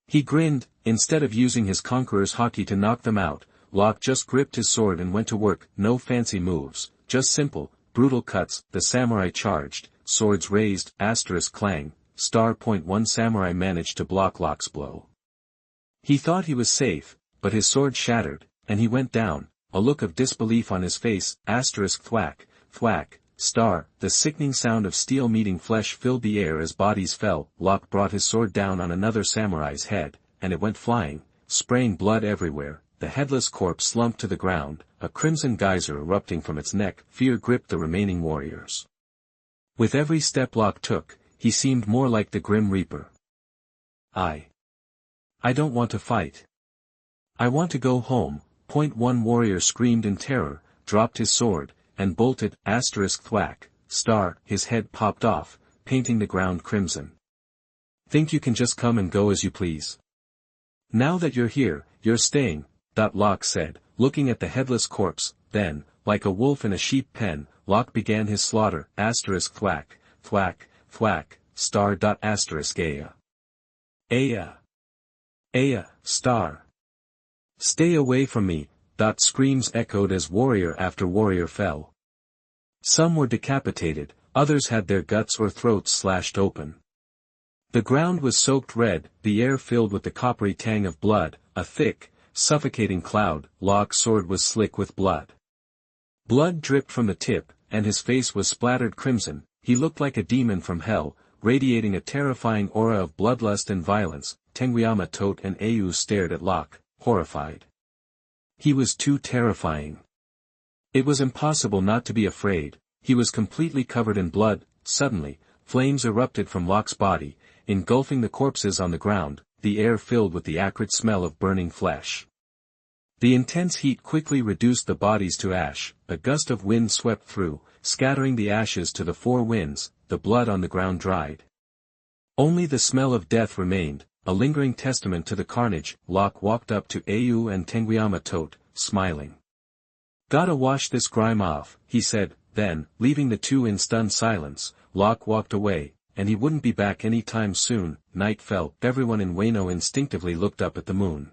He grinned. Instead of using his conqueror's haki to knock them out, Locke just gripped his sword and went to work. No fancy moves, just simple, brutal cuts. The samurai charged, swords raised. Clang, *1 samurai managed to block Locke's blow. He thought he was safe, but his sword shattered, and he went down, a look of disbelief on his face. Thwack, thwack, the sickening sound of steel meeting flesh filled the air as bodies fell. Locke brought his sword down on another samurai's head, and it went flying, spraying blood everywhere. The headless corpse slumped to the ground, a crimson geyser erupting from its neck. Fear gripped the remaining warriors. With every step Locke took, he seemed more like the Grim Reaper. I don't want to fight. I want to go home. One warrior screamed in terror, dropped his sword, and bolted. Thwack, his head popped off, painting the ground crimson. Think you can just come and go as you please? Now that you're here, you're staying, Locke said, looking at the headless corpse. Then, like a wolf in a sheep pen, Locke began his slaughter. Thwack, thwack, thwack, Aya. Aya, Stay away from me. Screams echoed as warrior after warrior fell. Some were decapitated, others had their guts or throats slashed open. The ground was soaked red, the air filled with the coppery tang of blood, a thick, suffocating cloud. Locke's sword was slick with blood. Blood dripped from the tip, and his face was splattered crimson. He looked like a demon from hell, radiating a terrifying aura of bloodlust and violence. Yamato and Au stared at Locke, horrified. He was too terrifying. It was impossible not to be afraid. He was completely covered in blood. Suddenly, flames erupted from Locke's body, engulfing the corpses on the ground. The air filled with the acrid smell of burning flesh. The intense heat quickly reduced the bodies to ash. A gust of wind swept through, scattering the ashes to the four winds. The blood on the ground dried. Only the smell of death remained, a lingering testament to the carnage. Locke walked up to Au and Yamato, smiling. Gotta wash this grime off, he said. Then, leaving the two in stunned silence, Locke walked away, and he wouldn't be back any time soon. Night fell. Everyone in Wano instinctively looked up at the moon.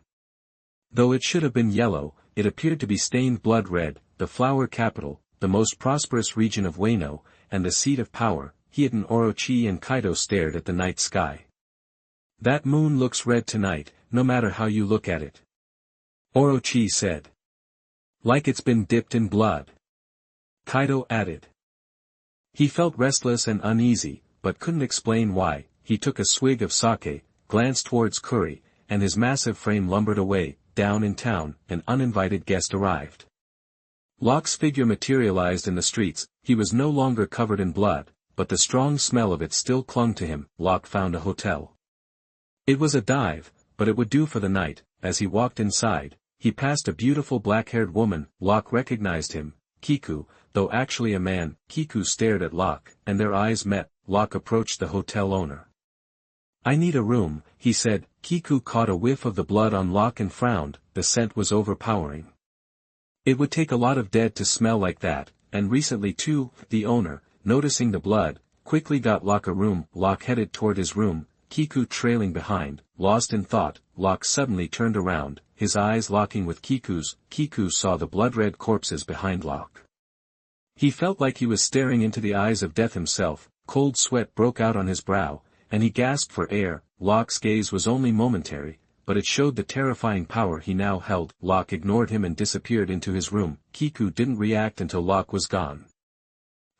Though it should have been yellow, it appeared to be stained blood red. The flower capital, the most prosperous region of Wano, and the seat of power, hidden Orochi and Kaido stared at the night sky. That moon looks red tonight, no matter how you look at it. Orochi said. Like it's been dipped in blood. Kaido added. He felt restless and uneasy, but couldn't explain why. He took a swig of sake, glanced towards Curry, and his massive frame lumbered away. Down in town, an uninvited guest arrived. Locke's figure materialized in the streets. He was no longer covered in blood, but the strong smell of it still clung to him. Locke found a hotel. It was a dive, but it would do for the night. As he walked inside, he passed a beautiful black-haired woman. Locke recognized him, Kiku, though actually a man. Kiku stared at Locke, and their eyes met. Locke approached the hotel owner. I need a room, he said. Kiku caught a whiff of the blood on Locke and frowned. The scent was overpowering. It would take a lot of dead to smell like that, and recently too. The owner, noticing the blood, quickly got Locke a room. Locke headed toward his room, Kiku trailing behind. Lost in thought, Locke suddenly turned around, his eyes locking with Kiku's. Kiku saw the blood-red corpses behind Locke. He felt like he was staring into the eyes of death himself. Cold sweat broke out on his brow, and he gasped for air. Locke's gaze was only momentary, but it showed the terrifying power he now held. Locke ignored him and disappeared into his room. Kiku didn't react until Locke was gone.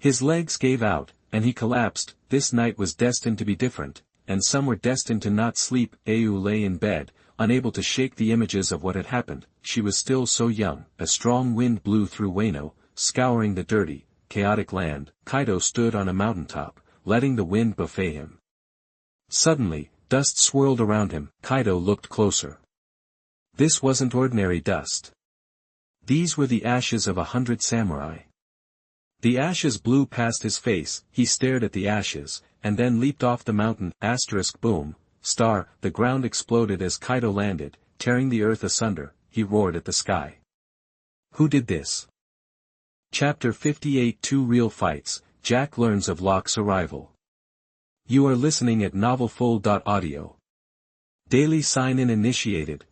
His legs gave out, and he collapsed. This night was destined to be different, and some were destined to not sleep. Au lay in bed, unable to shake the images of what had happened. She was still so young. A strong wind blew through Wano, scouring the dirty, chaotic land. Kaido stood on a mountaintop, letting the wind buffet him. Suddenly, dust swirled around him. Kaido looked closer. This wasn't ordinary dust. These were the ashes of 100 samurai. The ashes blew past his face. He stared at the ashes, and then leaped off the mountain. Boom. The ground exploded as Kaido landed, tearing the earth asunder. He roared at the sky. Who did this? Chapter 58. 2 Real Fights. Jack learns of Locke's arrival. You are listening at novelfull.audio. Daily sign-in initiated,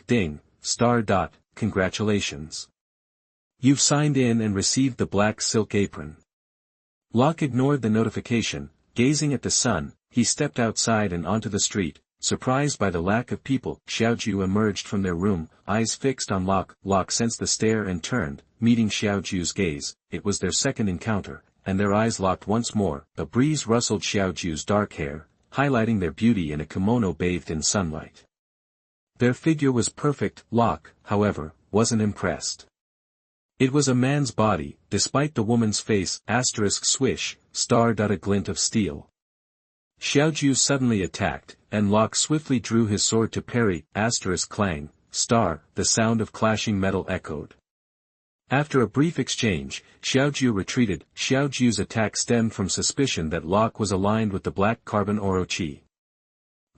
*ding, *. Congratulations. You've signed in and received the black silk apron. Locke ignored the notification, gazing at the sun. He stepped outside and onto the street, surprised by the lack of people. Xiaoju emerged from their room, eyes fixed on Locke. Locke sensed the stare and turned, meeting Xiaoju's gaze. It was their second encounter, and their eyes locked once more. A breeze rustled Xiaoju's dark hair, highlighting their beauty in a kimono bathed in sunlight. Their figure was perfect. Locke, however, wasn't impressed. It was a man's body, despite the woman's face. Swish, a glint of steel. Xiaoju suddenly attacked, and Locke swiftly drew his sword to parry. Clang, the sound of clashing metal echoed. After a brief exchange, Xiaoju retreated. Xiaoju's attack stemmed from suspicion that Locke was aligned with the Black Carbon Orochi.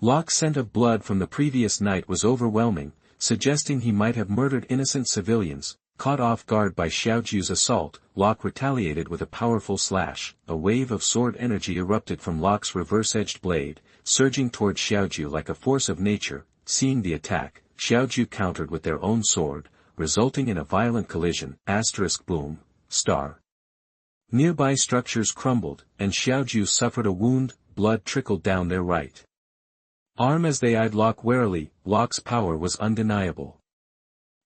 Locke's scent of blood from the previous night was overwhelming, suggesting he might have murdered innocent civilians. Caught off guard by Xiaoju's assault, Locke retaliated with a powerful slash. A wave of sword energy erupted from Locke's reverse-edged blade, surging toward Xiaoju like a force of nature. Seeing the attack, Xiaoju countered with their own sword, resulting in a violent collision. Boom. Nearby structures crumbled, and Xiaoju suffered a wound. Blood trickled down their right arm as they eyed Locke warily. Locke's power was undeniable.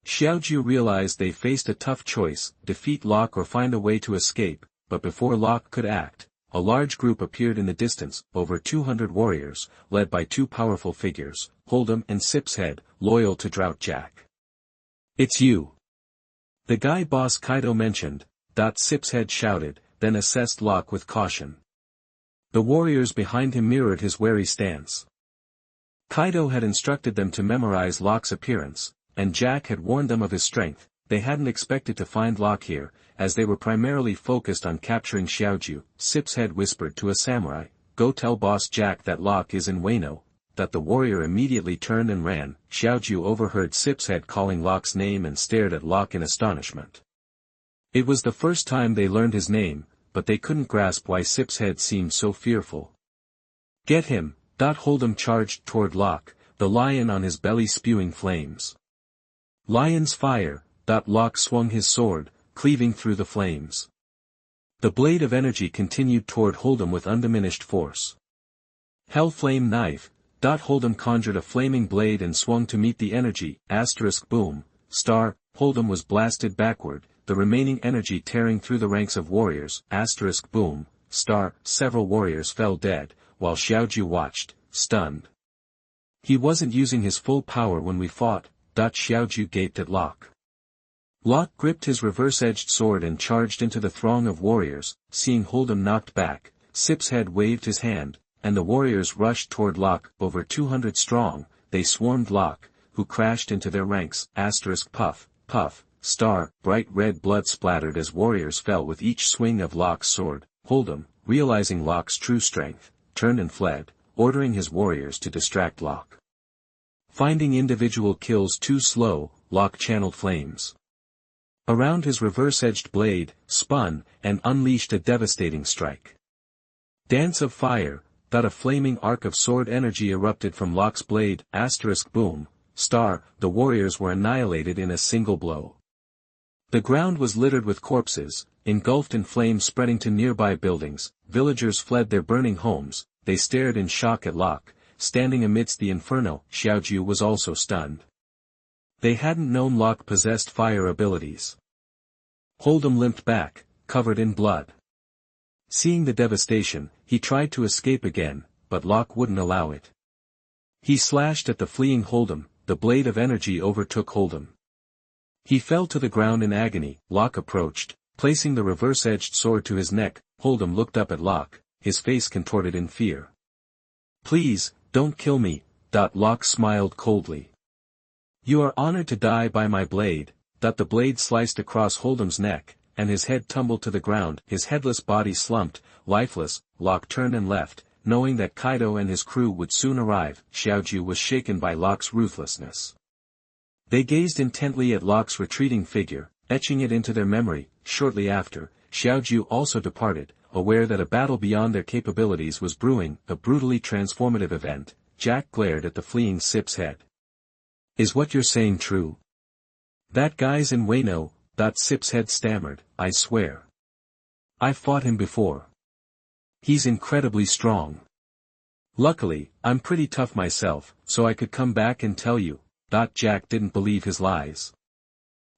Xiaoju realized they faced a tough choice, defeat Locke or find a way to escape, but before Locke could act, a large group appeared in the distance, over 200 warriors, led by two powerful figures, Hold'em and Sipshead, loyal to Drought Jack. It's you. The guy boss Kaido mentioned, Sipshead shouted, then assessed Locke with caution. The warriors behind him mirrored his wary stance. Kaido had instructed them to memorize Locke's appearance, and Jack had warned them of his strength. They hadn't expected to find Locke here, as they were primarily focused on capturing Xiaoju. Sipshead whispered to a samurai, "Go tell boss Jack that Locke is in Wano." That the warrior immediately turned and ran. Xiaoju overheard Sipshead calling Locke's name and stared at Locke in astonishment. It was the first time they learned his name, but they couldn't grasp why Sipshead seemed so fearful. "Get him!" Hold'em charged toward Locke, the lion on his belly spewing flames. "Lion's fire!" Locke swung his sword, cleaving through the flames. The blade of energy continued toward Hold'em with undiminished force. Hellflame knife! Hold'em conjured a flaming blade and swung to meet the energy. Boom. Hold'em was blasted backward, the remaining energy tearing through the ranks of warriors. Boom. Several warriors fell dead, while Xiaoju watched, stunned. "He wasn't using his full power when we fought." Xiaoju gaped at Locke. Locke gripped his reverse-edged sword and charged into the throng of warriors. Seeing Hold'em knocked back, Sipshead waved his hand, and the warriors rushed toward Locke. Over 200 strong, they swarmed Locke, who crashed into their ranks. Puff, puff, bright red blood splattered as warriors fell with each swing of Locke's sword. Hold'em, realizing Locke's true strength, turned and fled, ordering his warriors to distract Locke. Finding individual kills too slow, Locke channeled flames around his reverse-edged blade, spun, and unleashed a devastating strike. Dance of fire! A flaming arc of sword energy erupted from Locke's blade. Boom. The warriors were annihilated in a single blow. The ground was littered with corpses, engulfed in flames spreading to nearby buildings. Villagers fled their burning homes. They stared in shock at Locke, standing amidst the inferno. Xiaoju was also stunned. They hadn't known Locke possessed fire abilities. Hold'em limped back, covered in blood. Seeing the devastation, he tried to escape again, but Locke wouldn't allow it. He slashed at the fleeing Hold'em, the blade of energy overtook Hold'em. He fell to the ground in agony. Locke approached, placing the reverse-edged sword to his neck. Hold'em looked up at Locke, his face contorted in fear. "Please, don't kill me," Locke smiled coldly. "You are honored to die by my blade." The blade sliced across Hold'em's neck, and his head tumbled to the ground. His headless body slumped, lifeless. Locke turned and left, knowing that Kaido and his crew would soon arrive. Xiaoju was shaken by Locke's ruthlessness. They gazed intently at Locke's retreating figure, etching it into their memory. Shortly after, Xiaoju also departed, aware that a battle beyond their capabilities was brewing, a brutally transformative event. Jack glared at the fleeing Sip's head. "Is what you're saying true? That guy's in Wano," Sip's head stammered. "I swear. I've fought him before. He's incredibly strong. Luckily, I'm pretty tough myself, so I could come back and tell you." Jack didn't believe his lies.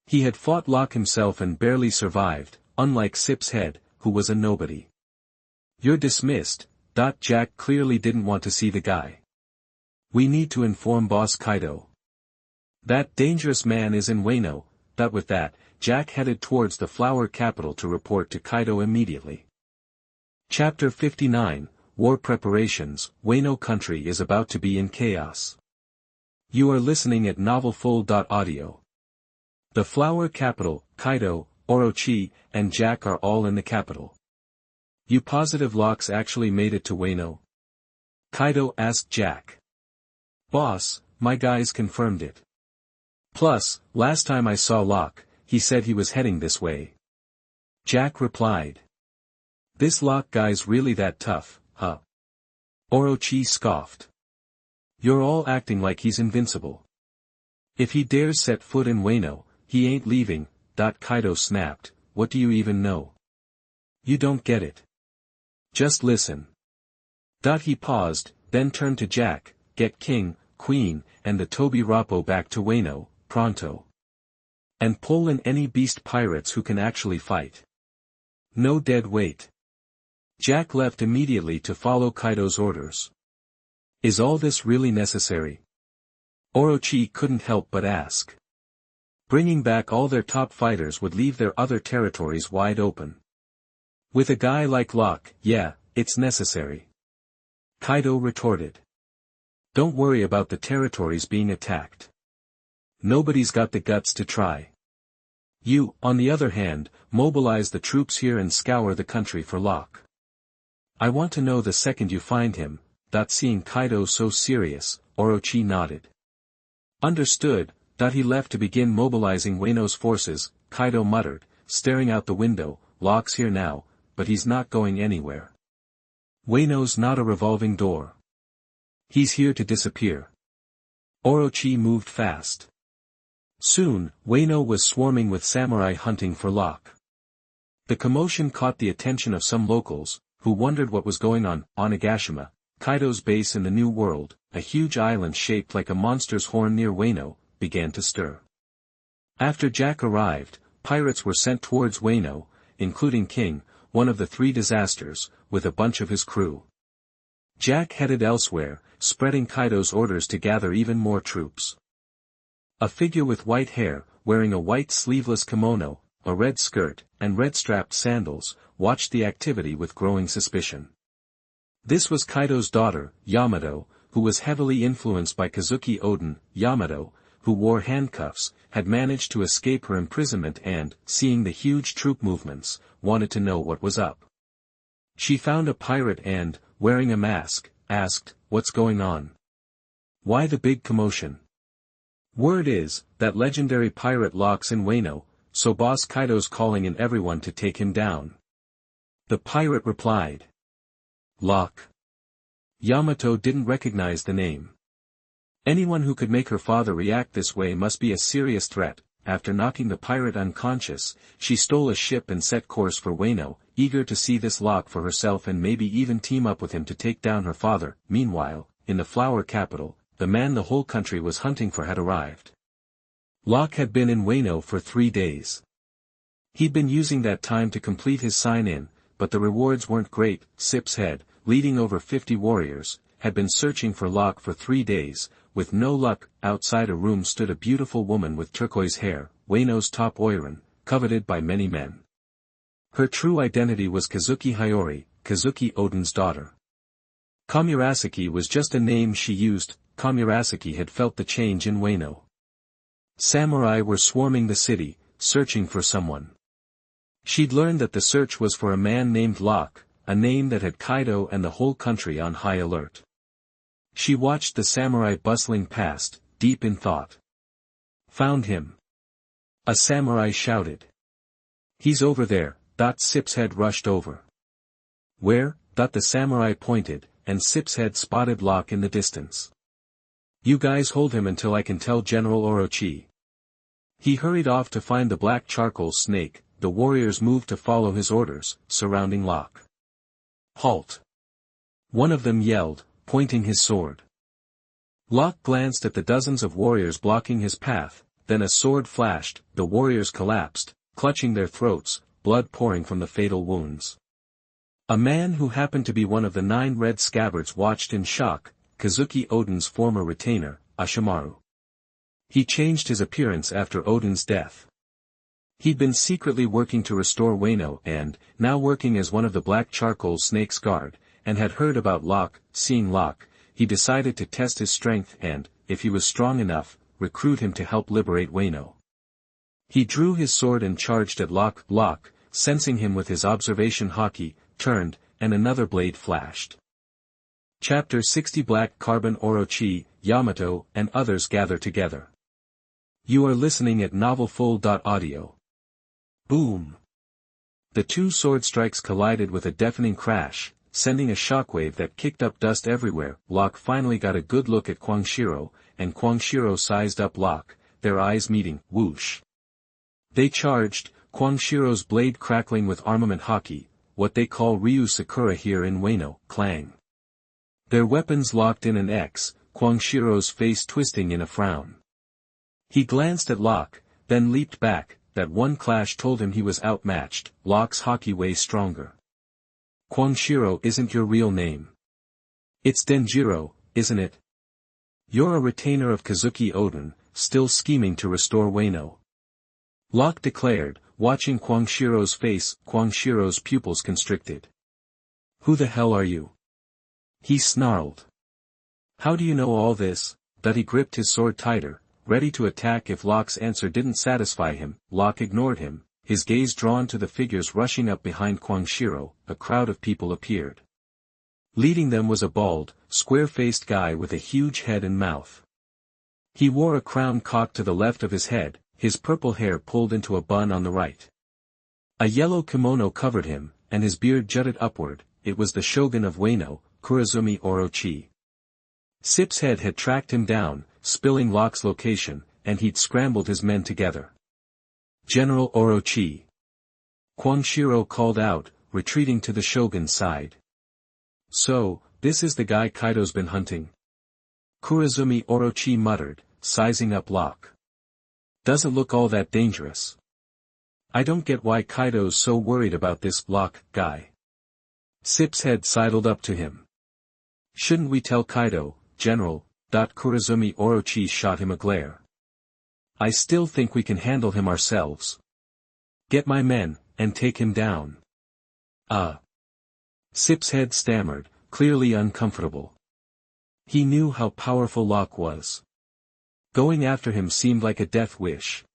He had fought Locke himself and barely survived, unlike Sip's head, who was a nobody. "You're dismissed." Jack clearly didn't want to see the guy. "We need to inform Boss Kaido. That dangerous man is in Wano." With that, Jack headed towards the flower capital to report to Kaido immediately. Chapter 59, War Preparations. Wano Country is about to be in chaos. You are listening at novelfull.audio. The flower capital, Kaido, Orochi, and Jack are all in the capital. "You positive Locke's actually made it to Wano?" Kaido asked Jack. "Boss, my guys confirmed it. Plus, last time I saw Locke, he said he was heading this way." Jack replied. "This Locke guy's really that tough, huh?" Orochi scoffed. "You're all acting like he's invincible. If he dares set foot in Wano, he ain't leaving." Kaido snapped. "What do you even know? You don't get it. Just listen." He paused, then turned to Jack. "Get King, Queen, and the Tobi Rappo back to Wano, pronto. And pull in any beast pirates who can actually fight. No dead weight." Jack left immediately to follow Kaido's orders. "Is all this really necessary?" Orochi couldn't help but ask. Bringing back all their top fighters would leave their other territories wide open. "With a guy like Locke, yeah, it's necessary," Kaido retorted. "Don't worry about the territories being attacked. Nobody's got the guts to try. You, on the other hand, mobilize the troops here and scour the country for Locke. I want to know the second you find him." Seeing Kaido so serious, Orochi nodded. "Understood." He left to begin mobilizing Wano's forces. Kaido muttered, staring out the window. "Locke's here now, but he's not going anywhere. Wano's not a revolving door. He's here to disappear." Orochi moved fast. Soon, Wano was swarming with samurai hunting for Locke. The commotion caught the attention of some locals, who wondered what was going on. Onigashima, Kaido's base in the New World, a huge island shaped like a monster's horn near Wano, began to stir. After Jack arrived, pirates were sent towards Wano, including King, one of the three disasters, with a bunch of his crew. Jack headed elsewhere, spreading Kaido's orders to gather even more troops. A figure with white hair, wearing a white sleeveless kimono, a red skirt, and red-strapped sandals, watched the activity with growing suspicion. This was Kaido's daughter, Yamato, who was heavily influenced by Kazuki Oden. Yamato, who wore handcuffs, had managed to escape her imprisonment and, seeing the huge troop movements, wanted to know what was up. She found a pirate and, wearing a mask, asked, "What's going on? Why the big commotion?" "Word is, that legendary pirate Locke's in Wano, so Boss Kaido's calling in everyone to take him down." The pirate replied. "Locke?" Yamato didn't recognize the name. Anyone who could make her father react this way must be a serious threat. After knocking the pirate unconscious, she stole a ship and set course for Wano, eager to see this Locke for herself and maybe even team up with him to take down her father. Meanwhile, in the flower capital, the man the whole country was hunting for had arrived. Locke had been in Wano for 3 days. He'd been using that time to complete his sign-in, but the rewards weren't great. Sip's head, leading over 50 warriors, had been searching for Locke for 3 days, with no luck. Outside a room stood a beautiful woman with turquoise hair, Wano's top oiran, coveted by many men. Her true identity was Kazuki Hiyori, Kazuki Oden's daughter. Komurasaki was just a name she used. Komurasaki had felt the change in Wano. Samurai were swarming the city, searching for someone. She'd learned that the search was for a man named Locke, a name that had Kaido and the whole country on high alert. She watched the samurai bustling past, deep in thought. Found him. A samurai shouted. He's over there. Sip's head rushed over. Where? The samurai pointed, and Sip's head spotted Locke in the distance. You guys hold him until I can tell General Orochi. He hurried off to find the black charcoal snake. The warriors moved to follow his orders, surrounding Locke. Halt! One of them yelled, pointing his sword. Locke glanced at the dozens of warriors blocking his path, then a sword flashed, the warriors collapsed, clutching their throats, blood pouring from the fatal wounds. A man who happened to be one of the 9 red scabbards watched in shock, Kazuki Oden's former retainer, Ashimaru. He changed his appearance after Oden's death. He'd been secretly working to restore Wano and, now working as one of the black charcoal snake's guard, and had heard about Locke. Seeing Locke, he decided to test his strength and, if he was strong enough, recruit him to help liberate Wano. He drew his sword and charged at Locke. Locke, sensing him with his observation haki, turned, and another blade flashed. Chapter 60 Black Carbon Orochi, Yamato, and others gather together. You are listening at novelfull.audio. Boom! The 2 sword strikes collided with a deafening crash, sending a shockwave that kicked up dust everywhere. Locke finally got a good look at Quangshiro, and Quangshiro sized up Locke, their eyes meeting. Whoosh! They charged, Quangshiro's blade crackling with armament haki, what they call Ryu Sakura here in Wano, clang. Their weapons locked in an X, Quangshiro's face twisting in a frown. He glanced at Locke, then leaped back. That one clash told him he was outmatched. Locke's haki way stronger. Quangshiro isn't your real name. It's Denjiro, isn't it? You're a retainer of Kazuki Oden, still scheming to restore Wano. Locke declared, watching Quangshiro's face. Quangshiro's pupils constricted. Who the hell are you? He snarled. How do you know all this? He gripped his sword tighter, ready to attack if Locke's answer didn't satisfy him. Locke ignored him, his gaze drawn to the figures rushing up behind Quangshiro. A crowd of people appeared. Leading them was a bald, square-faced guy with a huge head and mouth. He wore a crown cocked to the left of his head, his purple hair pulled into a bun on the right. A yellow kimono covered him, and his beard jutted upward. It was the shogun of Wano, Kurazumi Orochi. Sip's head had tracked him down, spilling Locke's location, and he'd scrambled his men together. General Orochi. Quangshiro called out, retreating to the shogun's side. So, this is the guy Kaido's been hunting? Kurazumi Orochi muttered, sizing up Locke. Doesn't look all that dangerous. I don't get why Kaido's so worried about this Locke guy. Sip's head sidled up to him. Shouldn't we tell Kaido, General? Kurazumi Orochi shot him a glare. I still think we can handle him ourselves. Get my men, and take him down. Sip's head stammered, clearly uncomfortable. He knew how powerful Locke was. Going after him seemed like a death wish.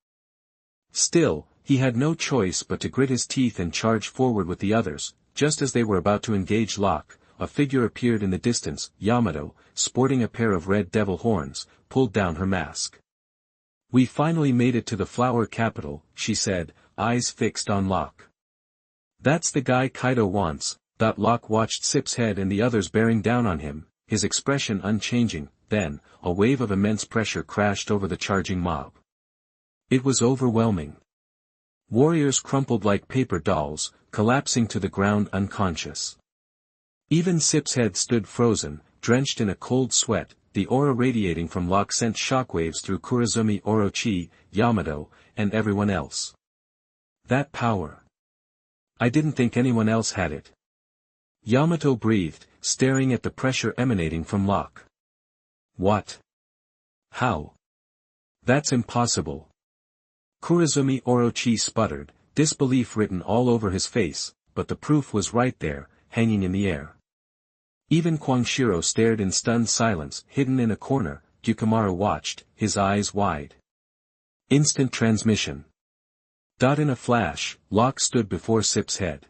Still, he had no choice but to grit his teeth and charge forward with the others. Just as they were about to engage Locke, a figure appeared in the distance. Yamato, sporting a pair of red devil horns, pulled down her mask. We finally made it to the flower capital, she said, eyes fixed on Locke. That's the guy Kaido wants. Locke watched Sip's head and the others bearing down on him, his expression unchanging. Then, a wave of immense pressure crashed over the charging mob. It was overwhelming. Warriors crumpled like paper dolls, collapsing to the ground unconscious. Even Sip's head stood frozen, drenched in a cold sweat. The aura radiating from Locke sent shockwaves through Kurazumi Orochi, Yamato, and everyone else. That power. I didn't think anyone else had it. Yamato breathed, staring at the pressure emanating from Locke. What? How? That's impossible. Mtlnovel Orochi sputtered, disbelief written all over his face, but the proof was right there, hanging in the air. Even Quangshiro stared in stunned silence, hidden in a corner. Gyukamaru watched, his eyes wide. Instant transmission. In a flash, Locke stood before Sip's head.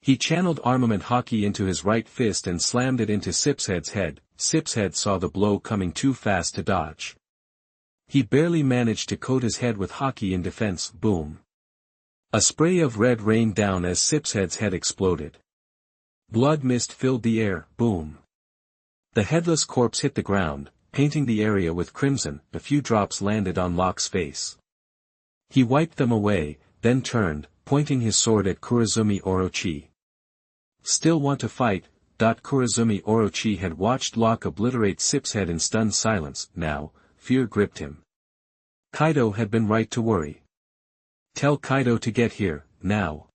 He channeled armament haki into his right fist and slammed it into Sip's head. Sip's head saw the blow coming too fast to dodge. He barely managed to coat his head with haki in defense. Boom. A spray of red rained down as Sip's head exploded. Blood mist filled the air. Boom. The headless corpse hit the ground, painting the area with crimson. A few drops landed on Locke's face. He wiped them away, then turned, pointing his sword at Mtlnovel Orochi. Still want to fight? Mtlnovel Orochi had watched Locke obliterate Sip's head in stunned silence. Now, fear gripped him. Kaido had been right to worry. Tell Kaido to get here, now.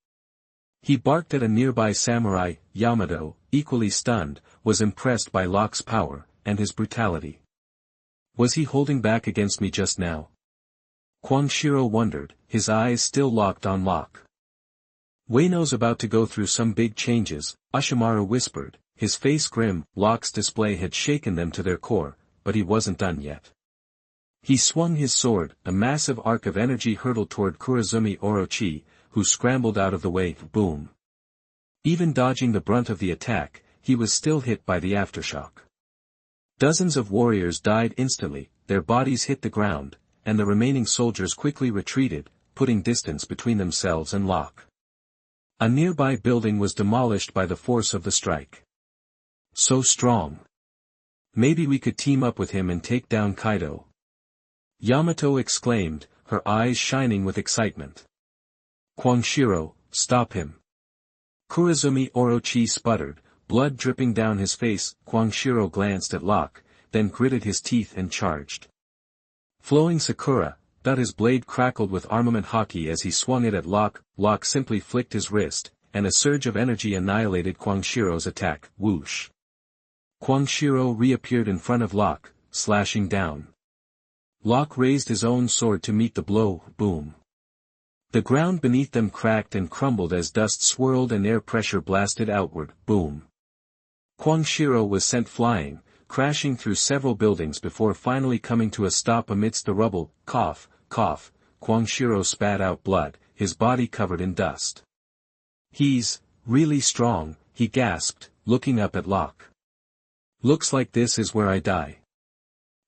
He barked at a nearby samurai. Yamato, equally stunned, was impressed by Locke's power, and his brutality. Was he holding back against me just now? Quangshiro wondered, his eyes still locked on Locke. Wano's about to go through some big changes, Ashimaru whispered, his face grim. Locke's display had shaken them to their core, but he wasn't done yet. He swung his sword, a massive arc of energy hurtled toward Mtlnovel Orochi, who scrambled out of the way. Boom. Even dodging the brunt of the attack, he was still hit by the aftershock. Dozens of warriors died instantly, their bodies hit the ground, and the remaining soldiers quickly retreated, putting distance between themselves and Locke. A nearby building was demolished by the force of the strike. So strong. Maybe we could team up with him and take down Kaido. Yamato exclaimed, her eyes shining with excitement. Quangshiro, stop him. Mtlnovel Orochi sputtered, blood dripping down his face. Quangshiro glanced at Locke, then gritted his teeth and charged. Flowing Sakura, his blade crackled with armament haki as he swung it at Locke. Locke simply flicked his wrist, and a surge of energy annihilated Quangshiro's attack. Whoosh. Quangshiro reappeared in front of Locke, slashing down. Locke raised his own sword to meet the blow. Boom. The ground beneath them cracked and crumbled as dust swirled and air pressure blasted outward. Boom. Quangshiro was sent flying, crashing through several buildings before finally coming to a stop amidst the rubble. Cough, cough. Quangshiro spat out blood, his body covered in dust. He's really strong, he gasped, looking up at Locke. Looks like this is where I die.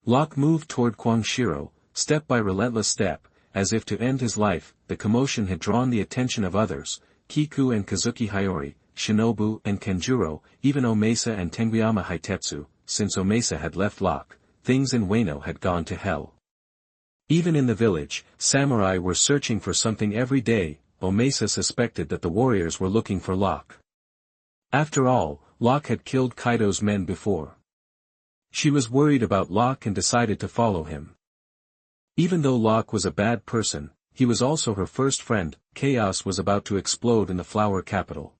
Locke moved toward Quangshiro, step by relentless step, as if to end his life. The commotion had drawn the attention of others, Kiku and Kazuki Hiyori, Shinobu and Kenjuro, even Omesa and Tengyama Hitetsu. Since Omesa had left Locke, things in Wano had gone to hell. Even in the village, samurai were searching for something every day. Omesa suspected that the warriors were looking for Locke. After all, Locke had killed Kaido's men before. She was worried about Locke and decided to follow him. Even though Locke was a bad person, he was also her first friend. Chaos was about to explode in the flower capital.